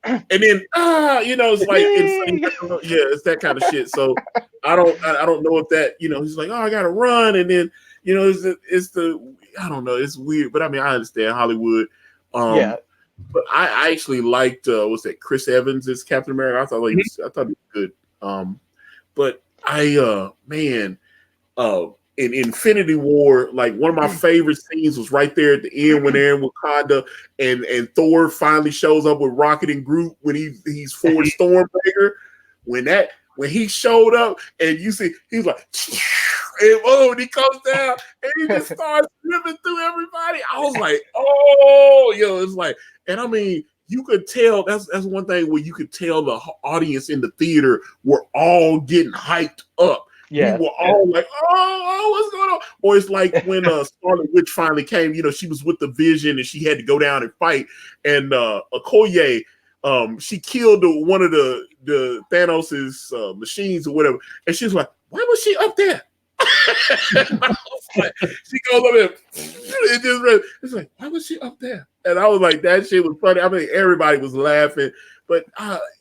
And then it's like it's that kind of shit. So I don't know if that he's like, oh, I gotta run, and then it's the I don't know. It's weird, but I mean I understand Hollywood. But I actually liked what's that? Chris Evans as Captain America. I thought he was good. But in Infinity War, like one of my favorite scenes was right there at the end when they're in Wakanda and Thor finally shows up with Rocket and Groot when he's Ford Stormbreaker. When he showed up and you see he's like and he comes down and he just starts ripping through everybody. I was like, it's like, and I mean, you could tell that's one thing where you could tell the audience in the theater were all getting hyped up. Yeah, we were all like, oh, what's going on? Or it's like when Scarlet Witch finally came, she was with the Vision and she had to go down and fight. And Okoye, she killed one of the Thanos's machines or whatever. And she was like, why was she up there? Like, she goes up there. It's like, why was she up there? And I was like, that shit was funny. I mean, everybody was laughing. But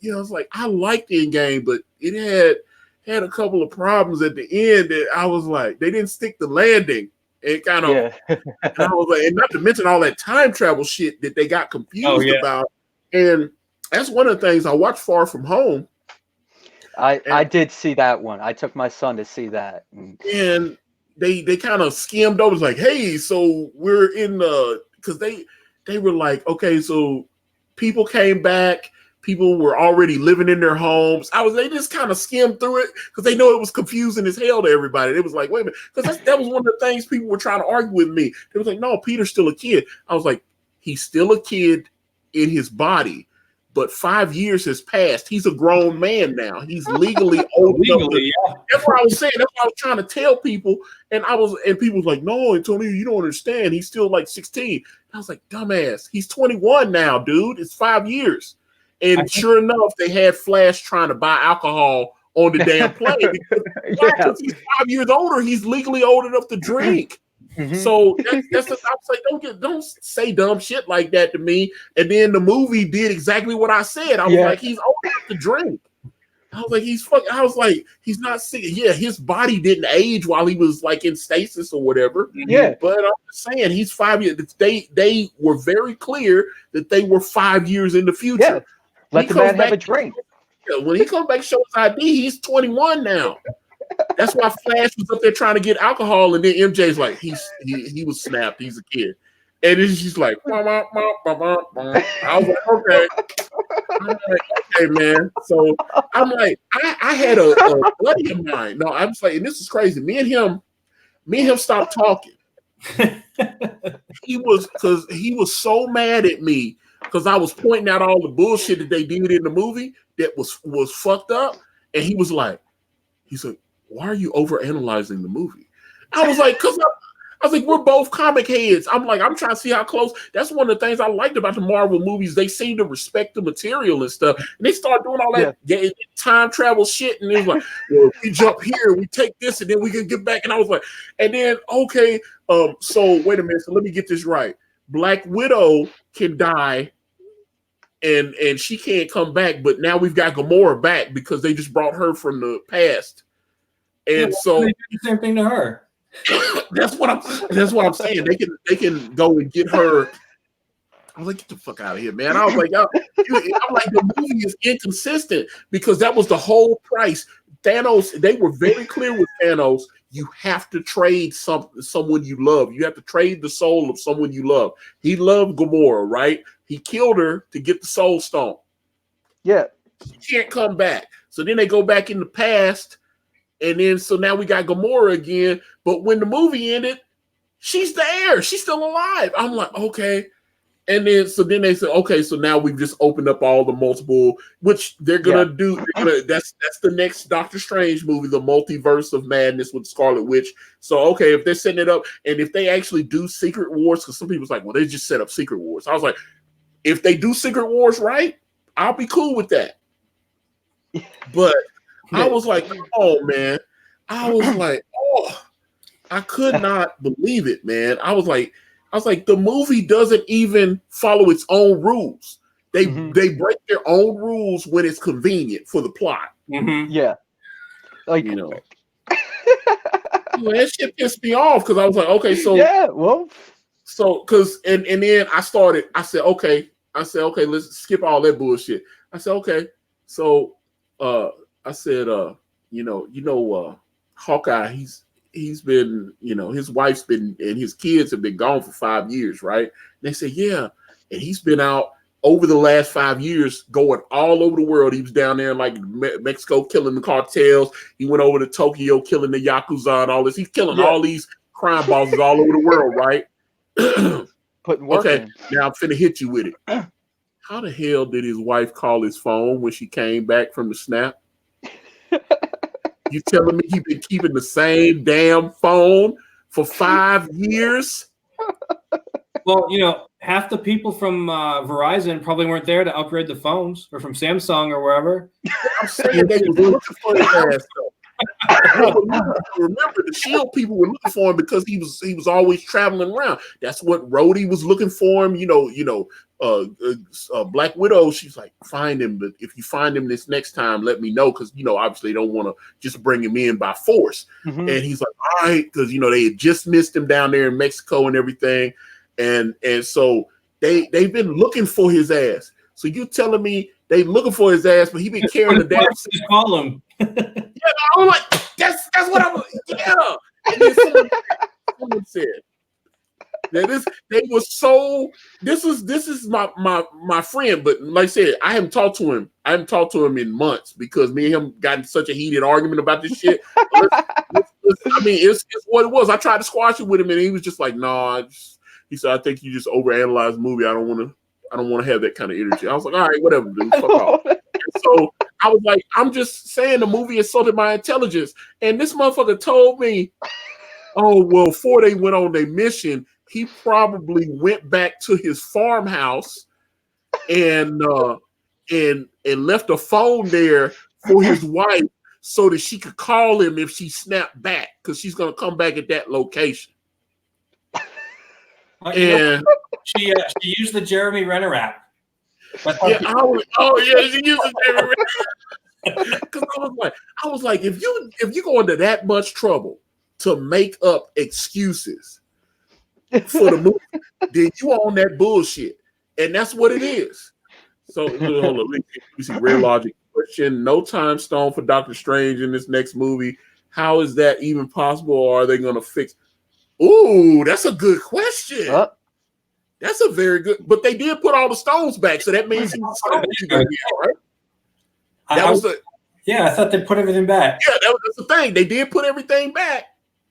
it's like I liked the game, but it had a couple of problems at the end that I was like, they didn't stick the landing. And kind of, and I was like, and not to mention all that time travel shit that they got confused about. And that's one of the things I watched Far From Home. I did see that one. I took my son to see that. And they kind of skimmed over. It's like, hey, so we're in the, because they were like, okay, so people came back. People were already living in their homes. They just kind of skimmed through it because they know it was confusing as hell to everybody. It was like, wait a minute, because that was one of the things people were trying to argue with me. They was like, no, Peter's still a kid. I was like, he's still a kid in his body, but 5 years has passed. He's a grown man now. He's legally old enough. That's what I was saying. That's what I was trying to tell people. And people was like, no, Antonio, you don't understand. He's still like 16. I was like, dumbass. He's 21 now, dude. It's 5 years. And sure enough, they had Flash trying to buy alcohol on the damn plane. Because he's 5 years older, he's legally old enough to drink. So that's the, I was like, don't say dumb shit like that to me. And then the movie did exactly what I said. I was like, he's old enough to drink. I was like, he's not sick. Yeah, his body didn't age while he was like in stasis or whatever. Yeah. But I'm just saying he's 5 years. They were very clear that they were 5 years in the future. Yeah. Let the man have a drink. When he comes back to show his ID, he's 21 now. That's why Flash was up there trying to get alcohol, and then MJ's like, he was snapped. He's a kid. And then she's like, I was like, okay. I'm like, okay, man. So I'm like, I had a buddy of mine. No, I'm saying, this is crazy. Me and him stopped talking. He was so mad at me because I was pointing out all the bullshit that they did in the movie that was fucked up. And he said, why are you overanalyzing the movie? I was like, we're both comic heads. I'm like, I'm trying to see how close. That's one of the things I liked about the Marvel movies. They seem to respect the material and stuff. And they start doing all that time travel shit. And it was like, well, if we jump here, we take this, and then we can get back. And I was like, and then, okay, so wait a minute. So let me get this right. Black Widow can die and she can't come back, but now we've got Gamora back because they just brought her from the past. And so they did the same thing to her. That's what I'm saying. They can go and get her. I was like, get the fuck out of here, man. I was like, I'm like, the movie is inconsistent because that was the whole price. Thanos, they were very clear with Thanos. You have to trade someone you love. You have to trade the soul of someone you love. He loved Gamora, right? He killed her to get the Soul Stone. Yeah. She can't come back. So then they go back in the past. And then, so now we got Gamora again. But when the movie ended, she's there. She's still alive. I'm like, okay. And then they said, okay, so now we've just opened up all the multiple, which they're going to do. That's the next Doctor Strange movie, the Multiverse of Madness with Scarlet Witch. So, okay, if they're setting it up, and if they actually do Secret Wars, because some people's like, well, they just set up Secret Wars. I was like, if they do Secret Wars right, I'll be cool with that. But I was like, oh, man. I was like, oh, I could not believe it, man. I was like, the movie doesn't even follow its own rules. They break their own rules when it's convenient for the plot. Mm-hmm. Yeah. Like, you know. That shit pissed me off because I was like, okay, so and then I said, okay, let's skip all that bullshit. I said, okay. So I said, Hawkeye, he's been, his wife's been and his kids have been gone for 5 years, right? And they said, yeah. And he's been out over the last 5 years going all over the world. He was down there in like Mexico killing the cartels. He went over to Tokyo killing the Yakuza and all this. He's killing all these crime bosses all over the world, right? Putting work in. Now I'm finna hit you with it. How the hell did his wife call his phone when she came back from the snap? You telling me he's been keeping the same damn phone for 5 years? Well, half the people from Verizon probably weren't there to upgrade the phones, or from Samsung or wherever. I'm saying they were looking for his ass though. Remember, the Shield people were looking for him because he was always traveling around. That's what Rhodey was looking for him. Black Widow, she's like, find him, but if you find him this next time, let me know, because obviously they don't want to just bring him in by force. And he's like, all right, because they had just missed him down there in Mexico and everything, and so they've been looking for his ass. So you telling me they looking for his ass, but he been carrying the damn. Call him. Yeah, I'm like, that's what I'm. Yeah, and then someone said. This is my friend, but like I said, I haven't talked to him. I haven't talked to him in months because me and him got in such a heated argument about this shit. It's what it was. I tried to squash it with him, and he was just like, "Nah." He said, "I think you just overanalyze the movie. I don't want to have that kind of energy." I was like, "All right, whatever, dude. Fuck off." So I was like, "I'm just saying the movie insulted my intelligence," and this motherfucker told me, "Oh well, before they went on their mission, he probably went back to his farmhouse and left a phone there for his wife so that she could call him if she snapped back, because she's gonna come back at that location." And she used the Jeremy Renner app. She used the Jeremy Renner. Because I was like, if you go into that much trouble to make up excuses for the movie, then you own that bullshit, and that's what it is. So hold on, let me see. Real Logic question: no time stone for Doctor Strange in this next movie. How is that even possible? Or are they going to fix? Ooh, that's a good question. That's a very good. But they did put all the stones back, so that means he's going to be all right. I thought they put everything back. Yeah, that's the thing. They did put everything back.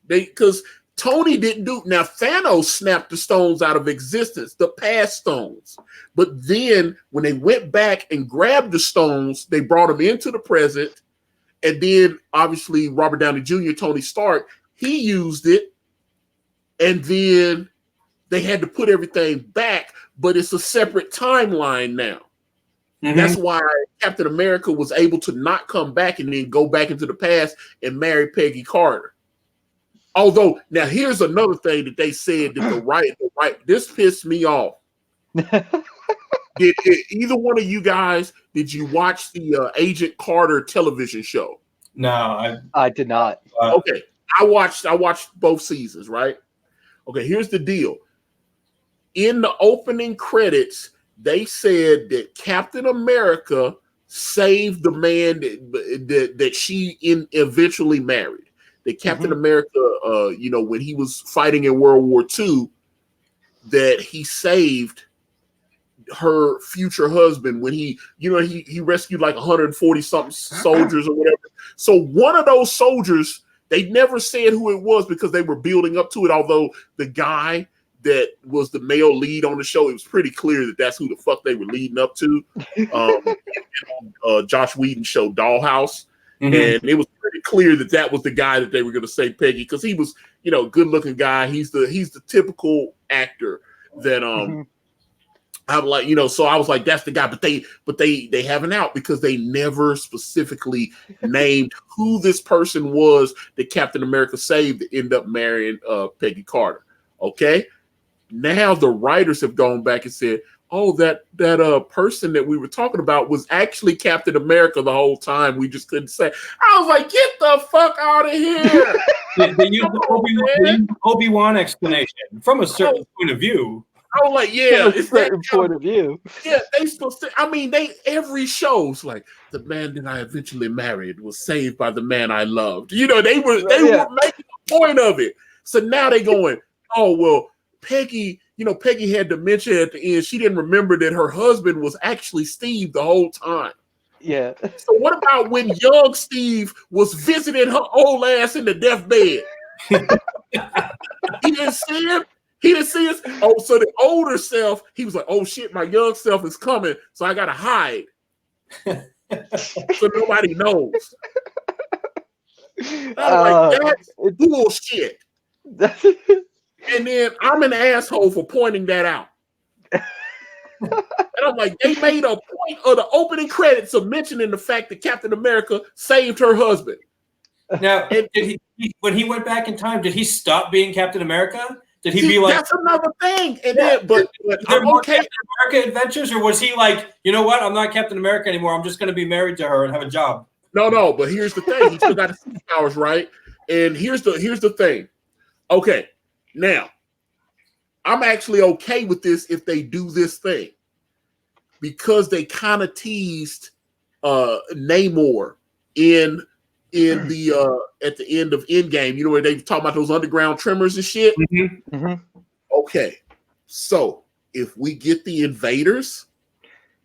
Because Tony didn't do. Now Thanos snapped the stones out of existence, the past stones. But then when they went back and grabbed the stones, they brought them into the present. And then obviously Robert Downey Jr., Tony Stark, he used it. And then they had to put everything back, but it's a separate timeline now. That's why Captain America was able to not come back and then go back into the past and marry Peggy Carter. Although, now here's another thing that they said that the right, this pissed me off. Did either one of you guys, did you watch the Agent Carter television show? No, I did not. Okay, I watched both seasons, right? Okay, here's the deal. In the opening credits, they said that Captain America saved the man that she eventually married. That Captain America, when he was fighting in World War II, that he saved her future husband when he rescued like 140 something soldiers or whatever. So one of those soldiers, they never said who it was because they were building up to it. Although the guy that was the male lead on the show, it was pretty clear that that's who the fuck they were leading up to. Josh Whedon's show Dollhouse. And it was pretty clear that was the guy that they were going to say Peggy, because he was, good looking guy. He's the typical actor that I'm like, so I was like, that's the guy. But they have an out because they never specifically named who this person was that Captain America saved to end up marrying Peggy Carter. Okay, now the writers have gone back and said, oh, that person that we were talking about was actually Captain America the whole time. We just couldn't say. I was like, get the fuck out of here. They used the Obi-Wan explanation from a certain point of view. I was like, yeah, it's a certain point of view. Yeah, they supposed to. Every show's like, the man that I eventually married was saved by the man I loved. They were making a point of it. So now they going, oh well, Peggy. Peggy had dementia at the end. She didn't remember that her husband was actually Steve the whole time. Yeah. So what about when young Steve was visiting her old ass in the deathbed? He didn't see him. He didn't see us. Oh, so the older self, he was like, oh shit, my young self is coming, so I gotta hide. So nobody knows. I was like, that's bullshit. And then I'm an asshole for pointing that out. And I'm like, they made a point of the opening credits of mentioning the fact that Captain America saved her husband. Now, when he went back in time, did he stop being Captain America? Did he be like? That's another thing. And then, but I'm okay. Captain America adventures, or was he like, you know what? I'm not Captain America anymore. I'm just going to be married to her and have a job. No. But here's the thing. He still got his superpowers, right? And here's the thing. Okay, now I'm actually okay with this if they do this thing, because they kind of teased Namor in the at the end of Endgame, you know, where they talk about those underground tremors and shit. Mm-hmm. Mm-hmm. Okay, so if we get the Invaders,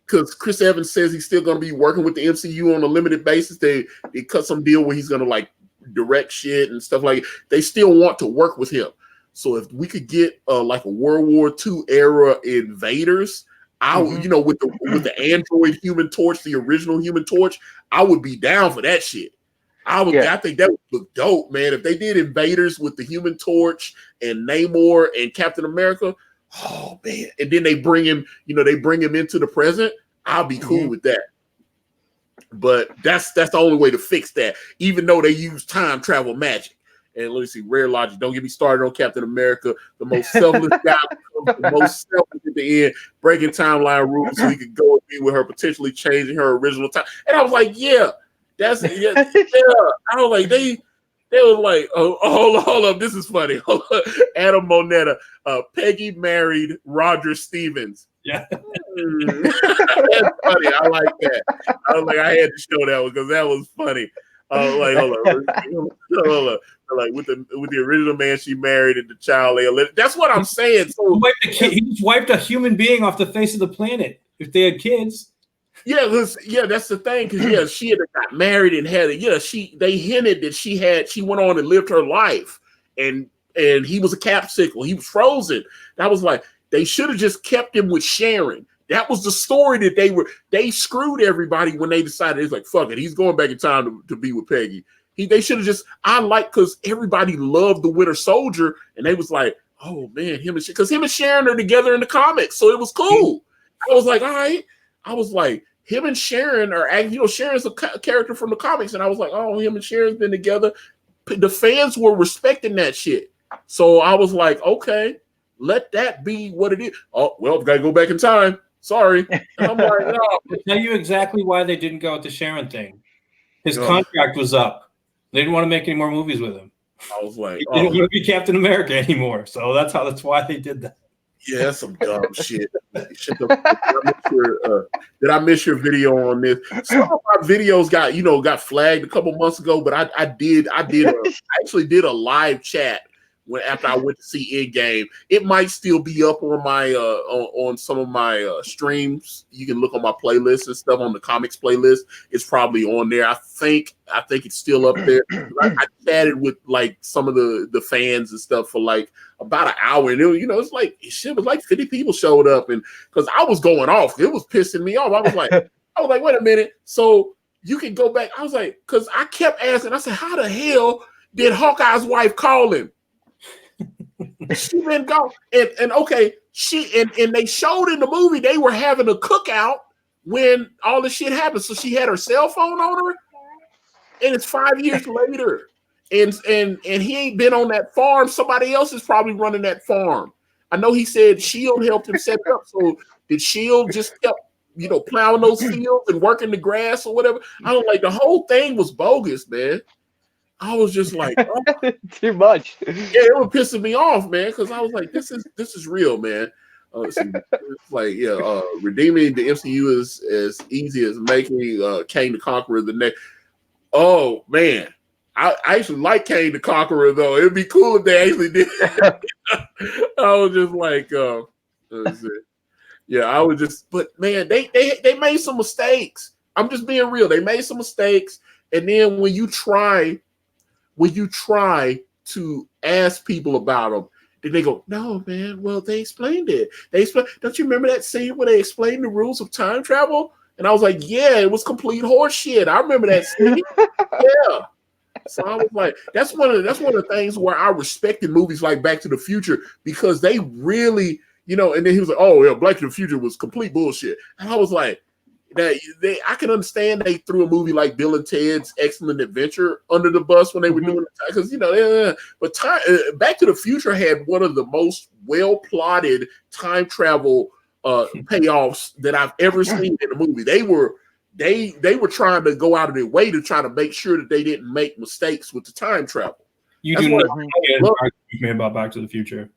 because Chris Evans says he's still going to be working with the MCU on a limited basis. They cut some deal where he's going to like direct shit and stuff like. They still want to work with him. So if we could get like a World War II era Invaders, you know, with the android Human Torch, the original Human Torch, I would be down for that shit. I think that would look dope, man. If they did Invaders with the Human Torch and Namor and Captain America, oh man, and then they bring him into the present, I'll be cool with that. But that's the only way to fix that, even though they use time travel magic. And let me see, Rare Logic. Don't get me started on Captain America, the most selfless guy, the most selfish at the end, breaking timeline rules so he could go and be with her, potentially changing her original time. And I was like, yeah. I was like, they were like, oh, hold up, this is funny. Adam Moneta, Peggy married Roger Stevens. Yeah, that's funny. I like that. I was like, I had to show that one because that was funny. Like, hold on. Like with the original man she married and the child. That's what I'm saying. So he just wiped a human being off the face of the planet if they had kids. Yeah, that's the thing. Because she had got married and had they hinted that she went on and lived her life, and he was a capsicle. He was frozen. That was like, they should have just kept him with Sharon. That was the story that they screwed everybody when they decided it's like, fuck it, he's going back in time to be with Peggy. They should have just, because everybody loved the Winter Soldier, and they was like, oh man, him and Sharon are together in the comics, so it was cool. I was like, all right. I was like, him and Sharon are, Sharon's a character from the comics, and I was like, oh, him and Sharon's been together. The fans were respecting that shit, so I was like, okay, let that be what it is. Oh well, I've got to go back in time. Sorry. And I'm like, no. I'll tell you exactly why they didn't go with the Sharon thing. His contract was up. They didn't want to make any more movies with him. I was like, he didn't want to be Captain America anymore. So that's why they did that. Yeah, that's some dumb shit. Did I miss your video on this? Some of my videos got flagged a couple months ago, but I actually did a live chat after I went to see Endgame. It might still be up on my on some of my streams. You can look on my playlist and stuff on the comics playlist. It's probably on there. I think it's still up there. I chatted with like some of the fans and stuff for like about an hour, and it's like shit was like 50 people showed up, and because I was going off, it was pissing me off. I was like, wait a minute. So you can go back. I was like, because I kept asking. I said, how the hell did Hawkeye's wife call him? She been gone, and okay, and they showed in the movie they were having a cookout when all this shit happened. So she had her cell phone on her, and it's 5 years later, and he ain't been on that farm. Somebody else is probably running that farm. I know he said Shield helped him set it up. So did Shield just kept plowing those fields and working the grass or whatever? I don't like the whole thing was bogus, man. I was just like, oh. Too much. Yeah, it was pissing me off, man, because I was like, this is real, man. It's like, redeeming the MCU is as easy as making Kang the Conqueror the next. Oh man, I actually like Kang the Conqueror though. It'd be cool if they actually did. I was just like, I was just, but man, they made some mistakes. I'm just being real. They made some mistakes, and then when you try to ask people about them, then they go, no, man, well, they explained it. Don't you remember that scene where they explained the rules of time travel? And I was like, yeah, it was complete horse shit. I remember that scene. Yeah. So I was like, that's one of the things where I respected movies like Back to the Future, because they really, and then he was like, oh, yeah, Back to the Future was complete bullshit. And I was like, I can understand they threw a movie like Bill and Ted's Excellent Adventure under the bus when they were doing it, because but Back to the Future had one of the most well plotted time travel payoffs that I've ever seen in a movie. They were trying to go out of their way to try to make sure that they didn't make mistakes with the time travel. You do not argue me about Back to the Future.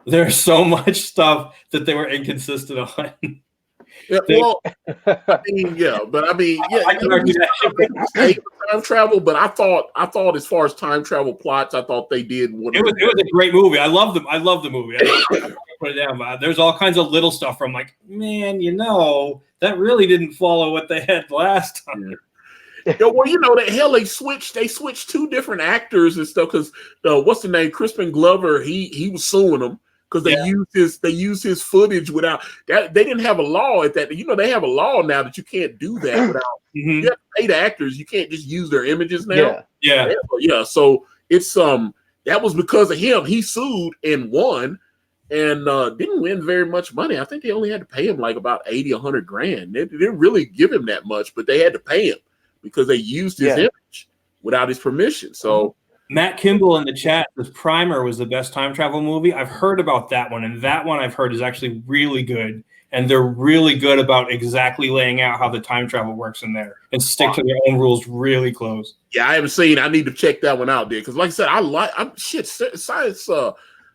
There's so much stuff that they were inconsistent on. Yeah, well, I can argue that time travel, but I thought as far as time travel plots, I thought they did. It was a great movie. I love them. I love the movie. I put it down. There's all kinds of little stuff from like, man, that really didn't follow what they had last time. Yeah, well, the hell they switched two different actors and stuff because what's the name? Crispin Glover, he was suing them because they used his footage without that. They didn't have a law at that. They have a law now that you can't do that without you have to pay the actors. You can't just use their images now. Yeah. So it's that was because of him. He sued and won. And didn't win very much money. I think they only had to pay him like about 80, 100 grand. They didn't really give him that much, but they had to pay him because they used his image without his permission. So Matt Kimball in the chat says Primer was the best time travel movie. I've heard about that one, and that one I've heard is actually really good. And they're really good about exactly laying out how the time travel works in there and stick to their own rules really close. Yeah, I haven't seen. I need to check that one out there because, like I said,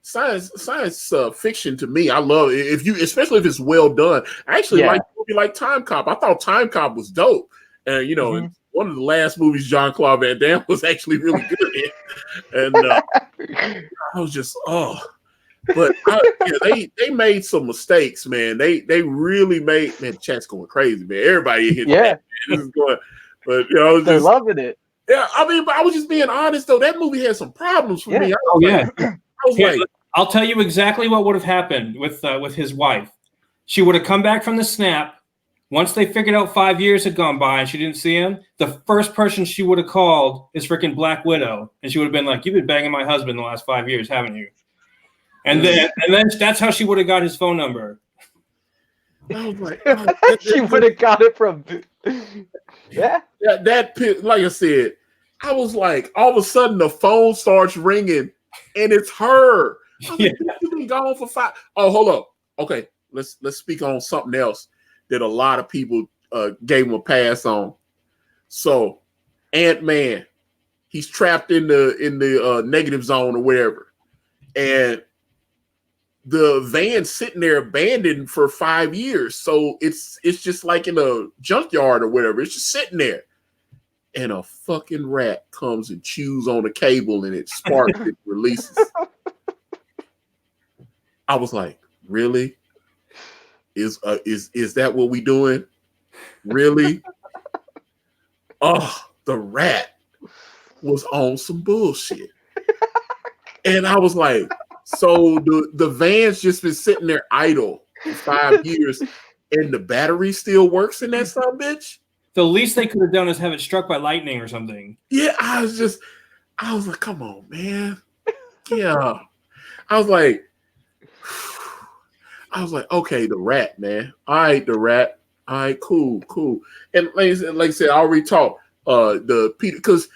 science fiction to me. I love it. especially if it's well done. I actually like a movie like Time Cop. I thought Time Cop was dope, and and one of the last movies Jean-Claude Van Damme was actually really good in. And I was just but they made some mistakes, man. They really made, man. The chat's going crazy, man. Everybody here, this is going, but they're loving it. Yeah, I mean, but I was just being honest though. That movie had some problems for me. I'll tell you exactly what would have happened with his wife. She would have come back from the snap. Once they figured out 5 years had gone by and she didn't see him, the first person she would have called is freaking Black Widow, and she would have been like, "You've been banging my husband the last 5 years, haven't you?" And then that's how she would have got his phone number. I was like, she would have got it from that like I said, I was like, all of a sudden the phone starts ringing and it's her. I was like, you've been gone for 5. Oh, hold up. Okay, let's speak on something else that a lot of people gave him a pass on. So Ant-Man, he's trapped in the negative zone or wherever, and the van's sitting there abandoned for 5 years. So it's just like in a junkyard or whatever. It's just sitting there. And a fucking rat comes and chews on the cable and it sparks it releases. I was like, really? Is that what we doing? Really? Oh, the rat was on some bullshit. And I was like, so the van's just been sitting there idle for 5 years and the battery still works in that son bitch? The least they could have done is have it struck by lightning or something. Yeah, I was like, come on, man. Yeah. I was like, okay, the rat, man. All right, the rat. All right, cool. And like I said, I already talked the Peter because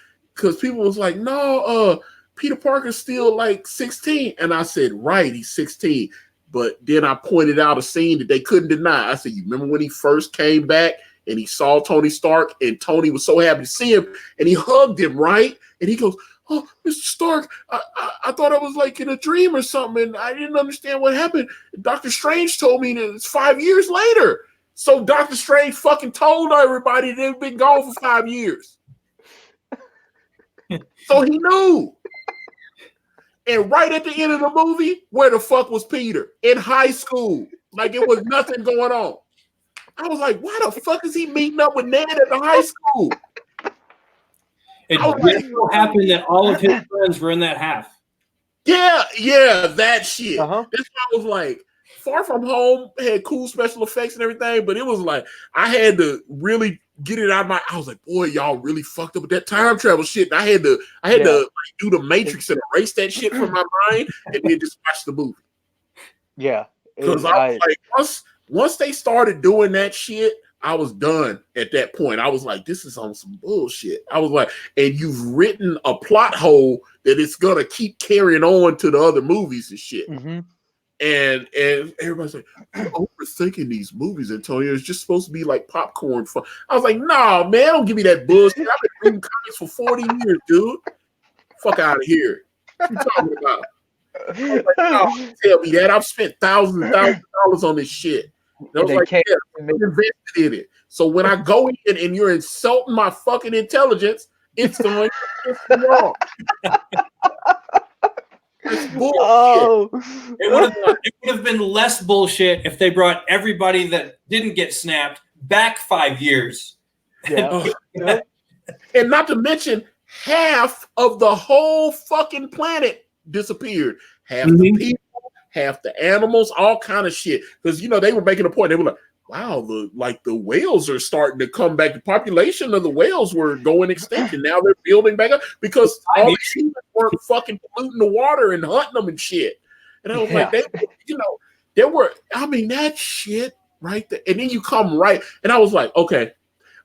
people was like, no, Peter Parker's still like 16. And I said, right, he's 16. But then I pointed out a scene that they couldn't deny. I said, you remember when he first came back and he saw Tony Stark and Tony was so happy to see him and he hugged him, right? And he goes, oh, Mr. Stark, I thought I was like in a dream or something and I didn't understand what happened. Doctor Strange told me that it's 5 years later. So Doctor Strange fucking told everybody they've been gone for 5 years. So he knew. And right at the end of the movie, where the fuck was Peter? In high school. Like it was nothing going on. I was like, why the fuck is he meeting up with Ned at the high school? It just so happened that all of his friends were in that half. Yeah, that shit. Uh-huh. That's why I was like, Far From Home had cool special effects and everything, but it was like, I had to really get it out of I was like, boy, y'all really fucked up with that time travel shit. And I had to like, do the Matrix and erase that shit from my mind and then just watch the movie. Yeah. Because I was like, once they started doing that shit, I was done at that point. I was like, this is on some bullshit. I was like, and you've written a plot hole that it's gonna keep carrying on to the other movies and shit. Mm-hmm. And everybody's like, you're overthinking these movies, Antonio. It's just supposed to be like popcorn fun. I was like, nah, man, don't give me that bullshit. I've been reading comics for 40 years, dude. Fuck out of here. What you talking about? I was like, no, tell me that. I've spent thousands and thousands of dollars on this shit. And I was like, yeah, I invested in it. So when I go in and you're insulting my fucking intelligence, it's going to piss me off. It's bullshit. Oh. It would have been less bullshit if they brought everybody that didn't get snapped back 5 years. Yeah. And not to mention, half of the whole fucking planet disappeared. Half the people, half the animals, all kind of shit. Because they were making a point. They were like, wow, the whales are starting to come back. The population of the whales were going extinct, and now they're building back up because all the humans weren't fucking polluting the water and hunting them and shit. And I was like, there were, that shit right there. And then you come right, and I was like, okay.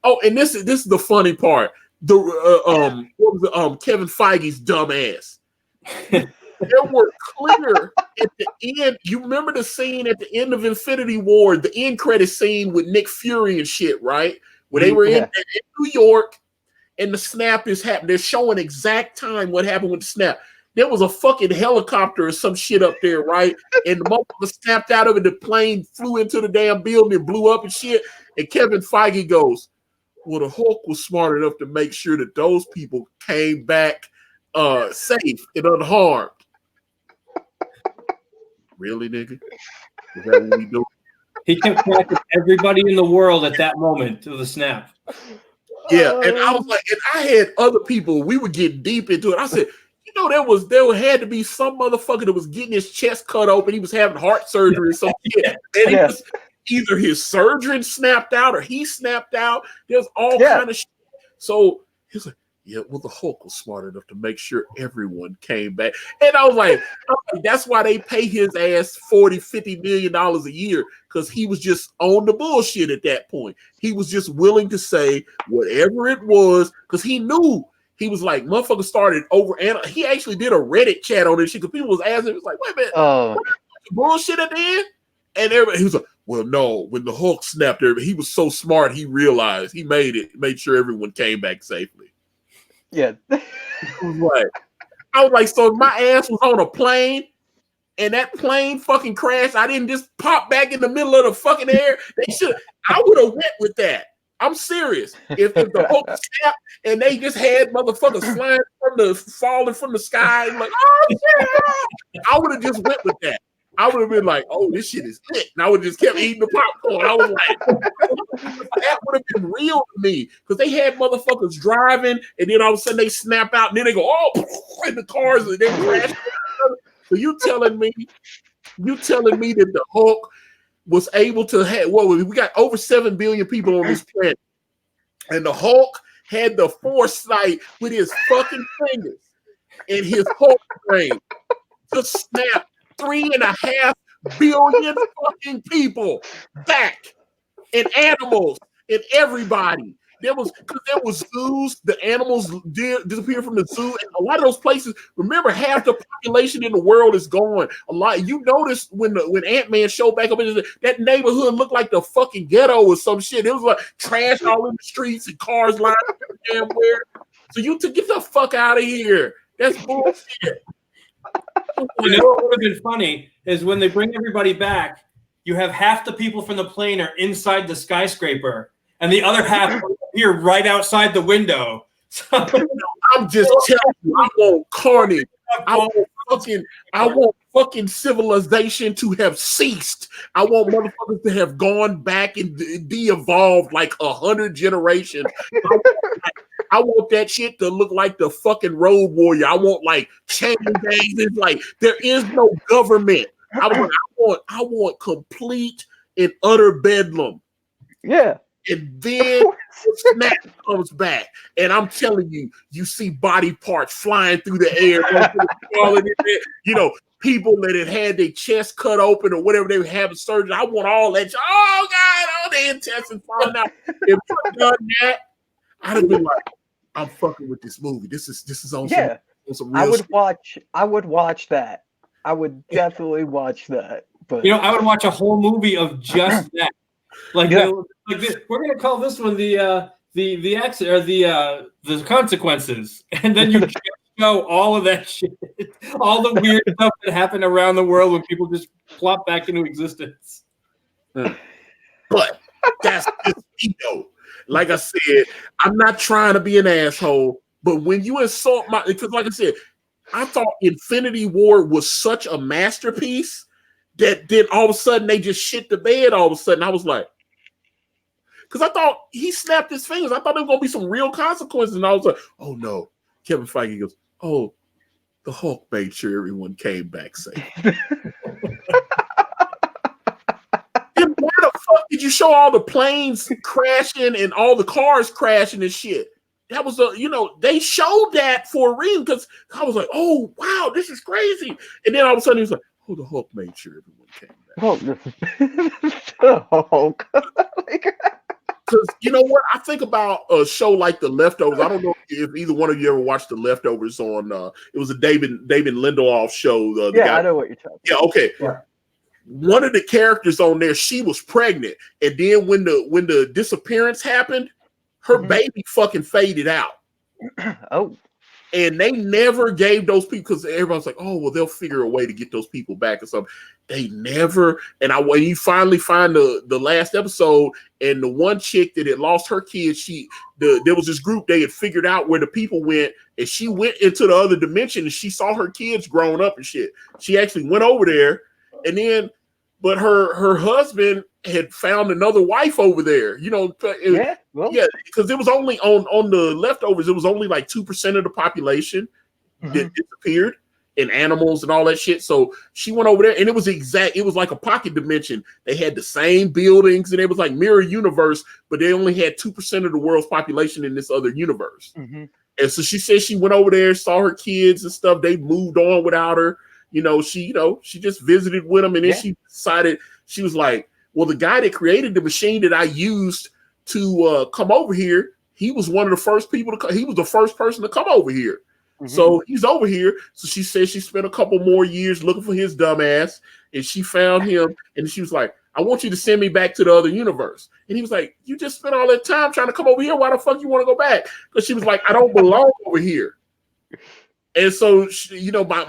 Oh, and this is the funny part. What was Kevin Feige's dumb ass. There were clear at the end. You remember the scene at the end of Infinity War, the end credit scene with Nick Fury and shit, right? Where they were in New York and the snap is happening. They're showing exact time what happened with the snap. There was a fucking helicopter or some shit up there, right? And the motherfucker snapped out of it. The plane flew into the damn building and blew up and shit. And Kevin Feige goes, well, the Hulk was smart enough to make sure that those people came back safe and unharmed. Really, nigga? Is that what we do? He kept track of everybody in the world at that moment of the snap. Yeah, and I was like, and I had other people, we were getting deep into it. I said, there had to be some motherfucker that was getting his chest cut open. He was having heart surgery or some shit. And it was either his surgeon snapped out or he snapped out. There's all kind of shit. So he's like, yeah, well, the Hulk was smart enough to make sure everyone came back. And I was like, that's why they pay his ass $40-50 million a year, because he was just on the bullshit at that point. He was just willing to say whatever it was, because he knew. He was like, motherfucker started over, and he actually did a Reddit chat on this shit, because people was asking, it was like, wait a minute, bullshit at the end? And everybody, he was like, well, no, when the Hulk snapped everybody, he was so smart, he realized, he made sure everyone came back safely. Yeah. I was like, so my ass was on a plane and that plane fucking crashed. I didn't just pop back in the middle of the fucking air. I would have went with that. I'm serious. If the Hulk snapped and they just had motherfuckers falling from the sky, like, oh shit, I would have just went with that. I would have been like, oh, this shit is lit. And I would have just kept eating the popcorn. I was like, that would have been real to me. Because they had motherfuckers driving, and then all of a sudden they snap out, and then they go, oh, in the cars, and then crash. So you telling me that the Hulk was able to have, we got over 7 billion people on this planet. And the Hulk had the foresight with his fucking fingers and his Hulk brain to snap 3.5 billion fucking people back, and animals and everybody. There was zoos. The animals did disappear from the zoo, and a lot of those places. Remember, half the population in the world is gone. A lot. You noticed when Ant-Man showed back up in that neighborhood looked like the fucking ghetto or some shit. It was like trash all in the streets and cars lined up damn where. So you to get the fuck out of here. That's bullshit. You know what would have been funny is when they bring everybody back, you have half the people from the plane are inside the skyscraper, and the other half appear right outside the window. So, I'm just telling you, I want carnage. I want fucking civilization to have ceased. I want motherfuckers to have gone back and de-evolved like 100 generations. I want that shit to look like the fucking Road Warrior. I want like chain gangs. It's like there is no government. I want complete and utter bedlam. Yeah. And then snap comes back, and I'm telling you, you see body parts flying through the air, people that had their chest cut open or whatever they were having surgery. I want all that. Oh God, all the intestines falling out. If I'd done that, I'd have been like, I'm fucking with this movie. This is on some real shit. I would watch that. I would definitely watch that. But I would watch a whole movie of just that. Like this. We're gonna call this one the accident or the consequences, and then you show all of that shit, all the weird stuff that happened around the world when people just plop back into existence. But that's just me though. Like I said, I'm not trying to be an asshole, but when you insult because like I said, I thought Infinity War was such a masterpiece that then all of a sudden they just shit the bed all of a sudden. I was like, because I thought he snapped his fingers. I thought there was going to be some real consequences. And I was like, oh no. Kevin Feige goes, oh, the Hulk made sure everyone came back safe. Then why the fuck did you show all the planes crashing and all the cars crashing and shit? That was they showed that for a reason because I was like, oh wow, this is crazy. And then all of a sudden he was like, oh, the Hulk made sure everyone came back. The Hulk. Because you know what? I think about a show like The Leftovers. I don't know if either one of you ever watched The Leftovers on it was a David Lindelof show. I know what you're talking about. Yeah, okay. Yeah. One of the characters on there, she was pregnant, and then when the disappearance happened, her baby fucking faded out. Oh. And they never gave those people, because everyone's like, oh, well, they'll figure a way to get those people back or something. They never. And when you finally find the last episode, and the one chick that had lost her kids, there was this group, they had figured out where the people went, and she went into the other dimension, and she saw her kids growing up and shit. She actually went over there, and then, but her husband had found another wife over there, because it was only on the Leftovers, it was only like 2% of the population that disappeared, and animals and all that shit. So she went over there, and it was like a pocket dimension. They had the same buildings, and it was like mirror universe, but they only had 2% of the world's population in this other universe. And so she said she went over there, saw her kids and stuff. They moved on without her. She just visited with them, and then she decided, she was like, well, the guy that created the machine that I used to come over here, he was one of the first people he was the first person to come over here. So he's over here. So she said she spent a couple more years looking for his dumb ass, and she found him, and she was like, I want you to send me back to the other universe. And he was like, you just spent all that time trying to come over here. Why the fuck you want to go back? Because she was like, I don't belong over here. And so,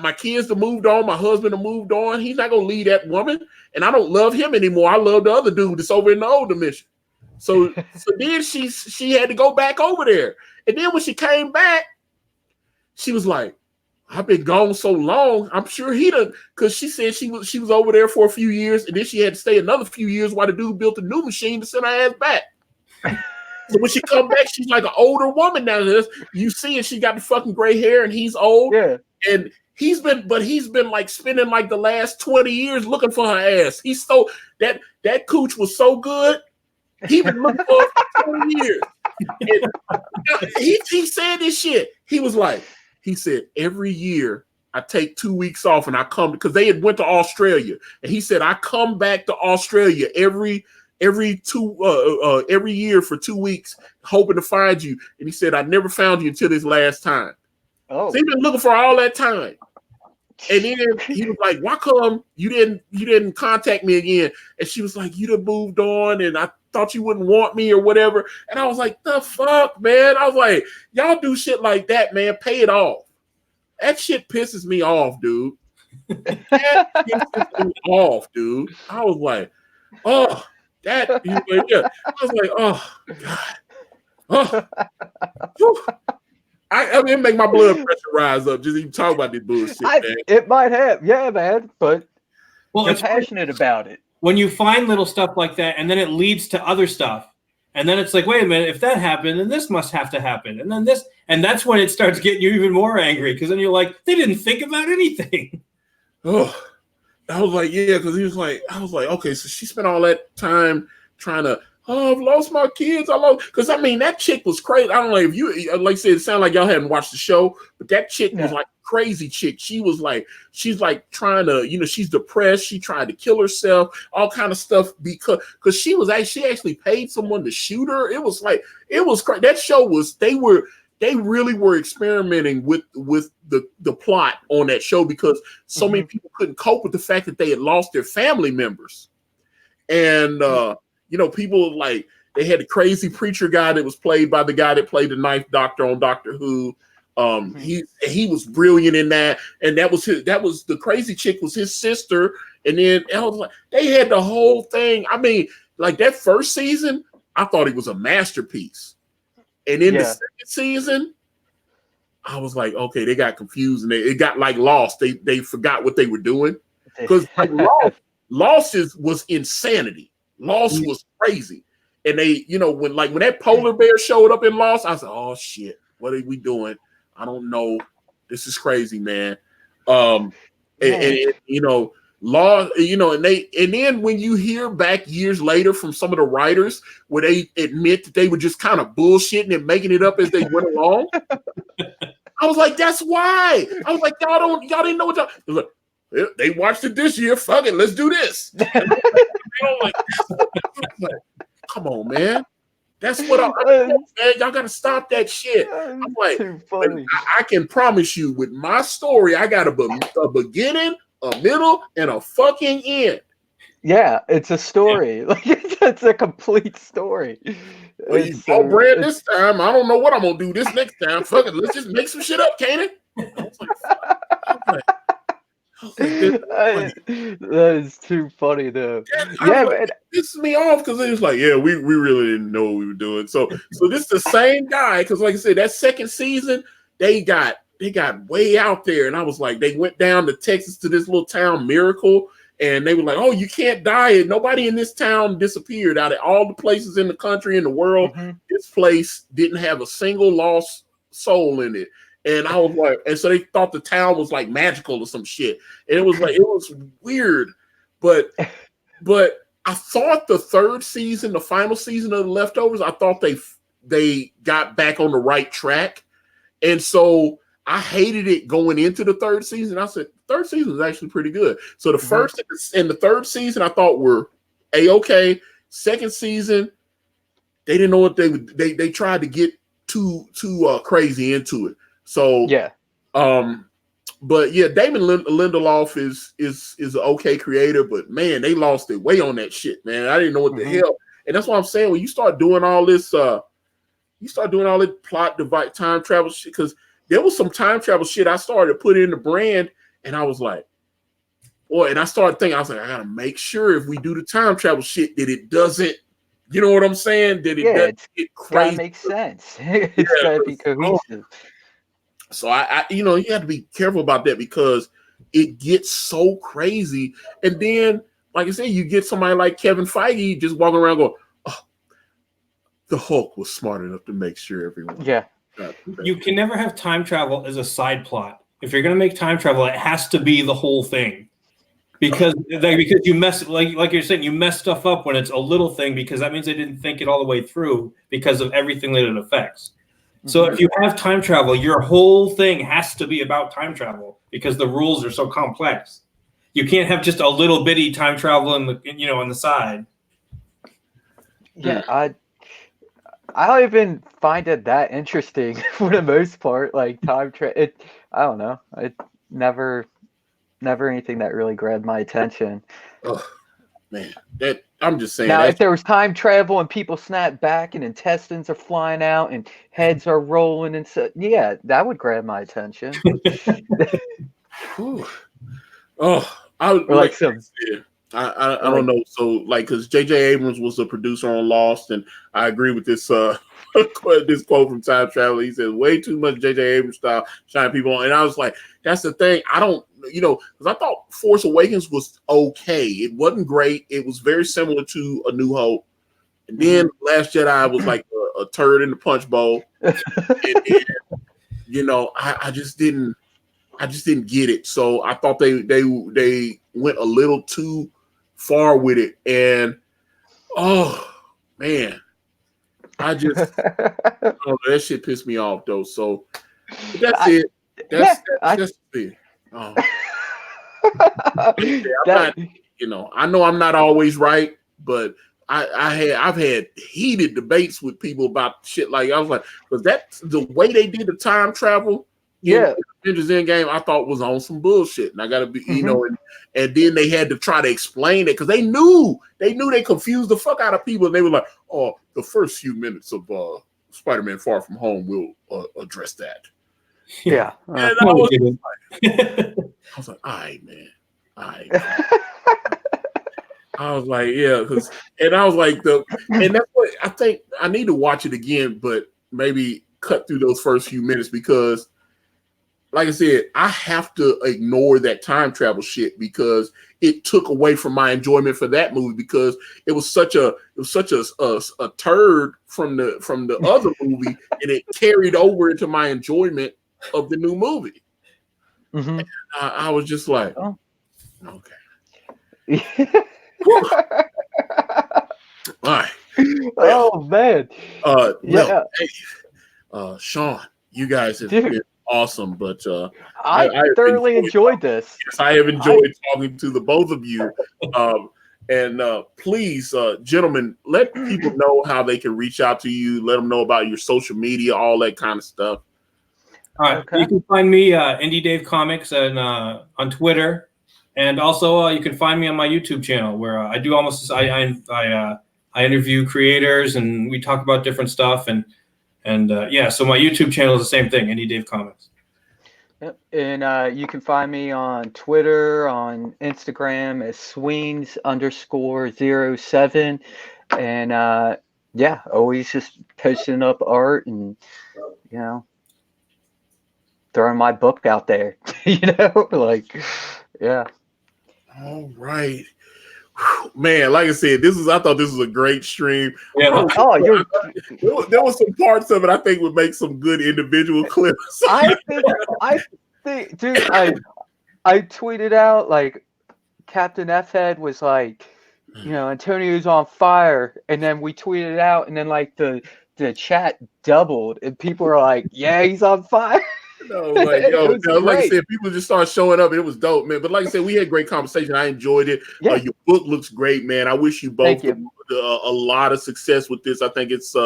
my kids have moved on. My husband have moved on. He's not going to leave that woman. And I don't love him anymore. I love the other dude that's over in the old dimension. So then she had to go back over there. And then when she came back, she was like, I've been gone so long. I'm sure he done, because she said she was over there for a few years, and then she had to stay another few years while the dude built a new machine to send her ass back. So when she come back, she's like an older woman now. You see it, she got the fucking gray hair, and he's old. Yeah. And he's been like spending like the last 20 years looking for her ass. He's so that cooch was so good. He been looking for her for 20 years. And he said this shit. He said, every year I take 2 weeks off and I come, because they had went to Australia. And he said, I come back to Australia every year for 2 weeks, hoping to find you. And he said, I never found you until this last time. Oh. So he's been looking for all that time. And then he was like, why come you didn't contact me again? And she was like, you done moved on, and I thought you wouldn't want me or whatever. And I was like, the fuck, man? I was like, y'all do shit like that, man. Pay it off. That shit pisses me off, dude. That pisses me off, dude. I was like, oh, that, yeah. I was like, oh, God. Oh. I mean, it make my blood pressure rise up just even talk about this bullshit, man. It might have, yeah, man, but you're passionate about it. When you find little stuff like that, and then it leads to other stuff, and then it's like, wait a minute, if that happened, then this must have to happen, and then this, and that's when it starts getting you even more angry, because then you're like, they didn't think about anything. Oh, I was like, yeah, because I was like, okay, so she spent all that time trying to, oh, I've lost my kids. Because I mean, that chick was crazy. I don't know if you, like I said, it sounded like y'all hadn't watched the show, but that chick was like crazy chick. She's like trying to, she's depressed. She tried to kill herself, all kind of stuff because she actually paid someone to shoot her. It was crazy. That show was, they really were experimenting with the plot on that show because so many people couldn't cope with the fact that they had lost their family members. And, people like, they had the crazy preacher guy that was played by the guy that played the Ninth Doctor on Doctor Who. He was brilliant in that. And that was the crazy chick was his sister. And then I was like, they had the whole thing. I mean, like that first season, I thought it was a masterpiece. And in the second season, I was like, okay, they got confused and it got like lost. They forgot what they were doing. Because like Lost was insanity. Lost was crazy. And they, when that polar bear showed up in Lost, I said, oh shit, what are we doing? I don't know. This is crazy, man. And Law, and then when you hear back years later from some of the writers where they admit that they were just kind of bullshitting and making it up as they went along, I was like, that's why. I was like, y'all didn't know what y'all. Look, they watched it this year. Fuck it, let's do this. Like, come on, man. That's what man. Y'all gotta stop that shit. I'm like, I can promise you, with my story, I got a beginning, a middle, and a fucking end. Yeah, it's a story. Like it's a complete story. Brand this time. I don't know what I'm gonna do this next time. Fuck it, let's just make some shit up, can't it? That is too funny though. It pisses me off because it was like, we really didn't know what we were doing. So this is the same guy, because like I said, that second season they got way out there, and I was like, they went down to Texas to this little town, Miracle, and they were like, oh, you can't die, and nobody in this town disappeared. Out of all the places in the country, in the world, this place didn't have a single lost soul in it. And I was like, and so they thought the town was like magical or some shit. And it was like, it was weird. But I thought the third season, the final season of The Leftovers, I thought they got back on the right track. And so I hated it going into the third season. I said, third season was actually pretty good. So the first and the third season I thought were A-okay. Second season, they didn't know what they tried to get too crazy into it. So but yeah, Damon Lindelof is an okay creator, but man, they lost their way on that shit, man. I didn't know what the hell, and that's what I'm saying. When you start doing all this, plot device, time travel shit, because there was some time travel shit I started to put in the brand, and I was like, boy, and I started thinking, I was like, I gotta make sure if we do the time travel shit that it doesn't, you know what I'm saying? That it doesn't get crazy. That makes sense. It's gotta be cohesive. So I you have to be careful about that because it gets so crazy. And then, like I said, you get somebody like Kevin Feige just walking around going, oh, the Hulk was smart enough to make sure everyone. Yeah. You can never have time travel as a side plot. If you're going to make time travel, it has to be the whole thing. Because you mess, like you're saying, you mess stuff up when it's a little thing, because that means they didn't think it all the way through because of everything that it affects. So if you have time travel, your whole thing has to be about time travel because the rules are so complex. You can't have just a little bitty time travel on the side. Yeah, I don't even find it that interesting for the most part. Like time travel, I don't know. It never anything that really grabbed my attention. Oh man, I'm just saying. Now, if there was time travel and people snap back and intestines are flying out and heads are rolling and so, yeah, that would grab my attention. I don't know. So, like, because J.J. Abrams was a producer on Lost, and I agree with this this quote from Time Travel. He said, "Way too much J.J. Abrams style shining people on," and I was like, "That's the thing. I don't." Because I thought Force Awakens was okay. It wasn't great. It was very similar to A New Hope. And then Last Jedi was like a turd in the punch bowl. And I just didn't get it. So I thought they went a little too far with it. And oh man, I just that shit pissed me off though. So that's it. That's it. I'm not, I know I'm not always right, but I've had heated debates with people about shit. Like I was like, because that's the way they did the time travel. Avengers Endgame, I thought was on some bullshit, and I gotta be, and then they had to try to explain it because they knew they confused the fuck out of people, and they were like, "Oh, the first few minutes of Spider-Man: Far From Home will address that." Yeah, and I was like, "All right, man, all right." I was like, yeah, and I was like, and that's what I think. I need to watch it again, but maybe cut through those first few minutes because, like I said, I have to ignore that time travel shit because it took away from my enjoyment for that movie because it was such a turd from the other movie, and it carried over into my enjoyment of the new movie. Mm-hmm. I was just like, okay. All right. Oh man. Yeah. Hey, Shawn, you guys have been awesome, but I thoroughly enjoyed this. Yes, I have enjoyed talking to the both of you. And please, gentlemen, let people know how they can reach out to you. Let them know about your social media, all that kind of stuff. All right. Okay. You can find me Indie Dave Comics and on Twitter. And also, you can find me on my YouTube channel where I do almost I interview creators and we talk about different stuff and so my YouTube channel is the same thing, Indie Dave Comics. Yep. And you can find me on Twitter, on Instagram as Sweens_07, and always just posting up art and throwing my book out there, yeah. All right, man. Like I said, I thought this was a great stream. Yeah. There was some parts of it I think would make some good individual clips. I think, dude, I tweeted out like Captain F-Head was like, Antonio's on fire, and then we tweeted out, and then like the chat doubled, and people were like, yeah, he's on fire. Like I said, people just started showing up. It was dope, man. But like I said, we had great conversation. I enjoyed it. Yeah. Your book looks great, man. I wish you both a lot of success with this. I think it's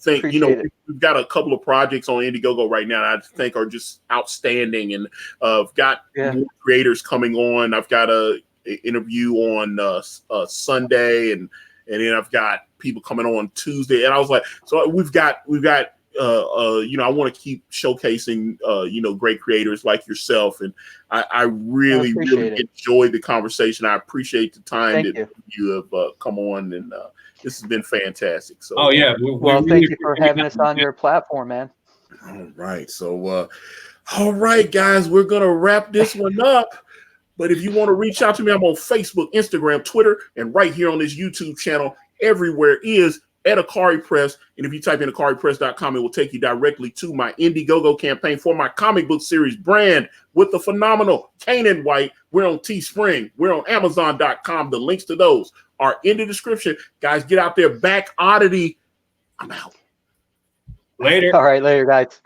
we've got a couple of projects on Indiegogo right now that I think are just outstanding, and I've got more creators coming on. I've got a interview on Sunday, and then I've got people coming on Tuesday. And I was like, so we've got. I want to keep showcasing, great creators like yourself. And I really enjoyed the conversation. I appreciate the time that you have come on, and this has been fantastic. So, thank you for having us on your platform, man. All right. So, all right, guys, we're going to wrap this one up. But if you want to reach out to me, I'm on Facebook, Instagram, Twitter, and right here on this YouTube channel. Everywhere is at Akari Press, and if you type in AkariPress.com, it will take you directly to my Indiegogo campaign for my comic book series brand with the phenomenal Kanan White. We're on Teespring. We're on Amazon.com. The links to those are in the description. Guys, get out there. Back Oddity. I'm out. Later. All right, later, guys.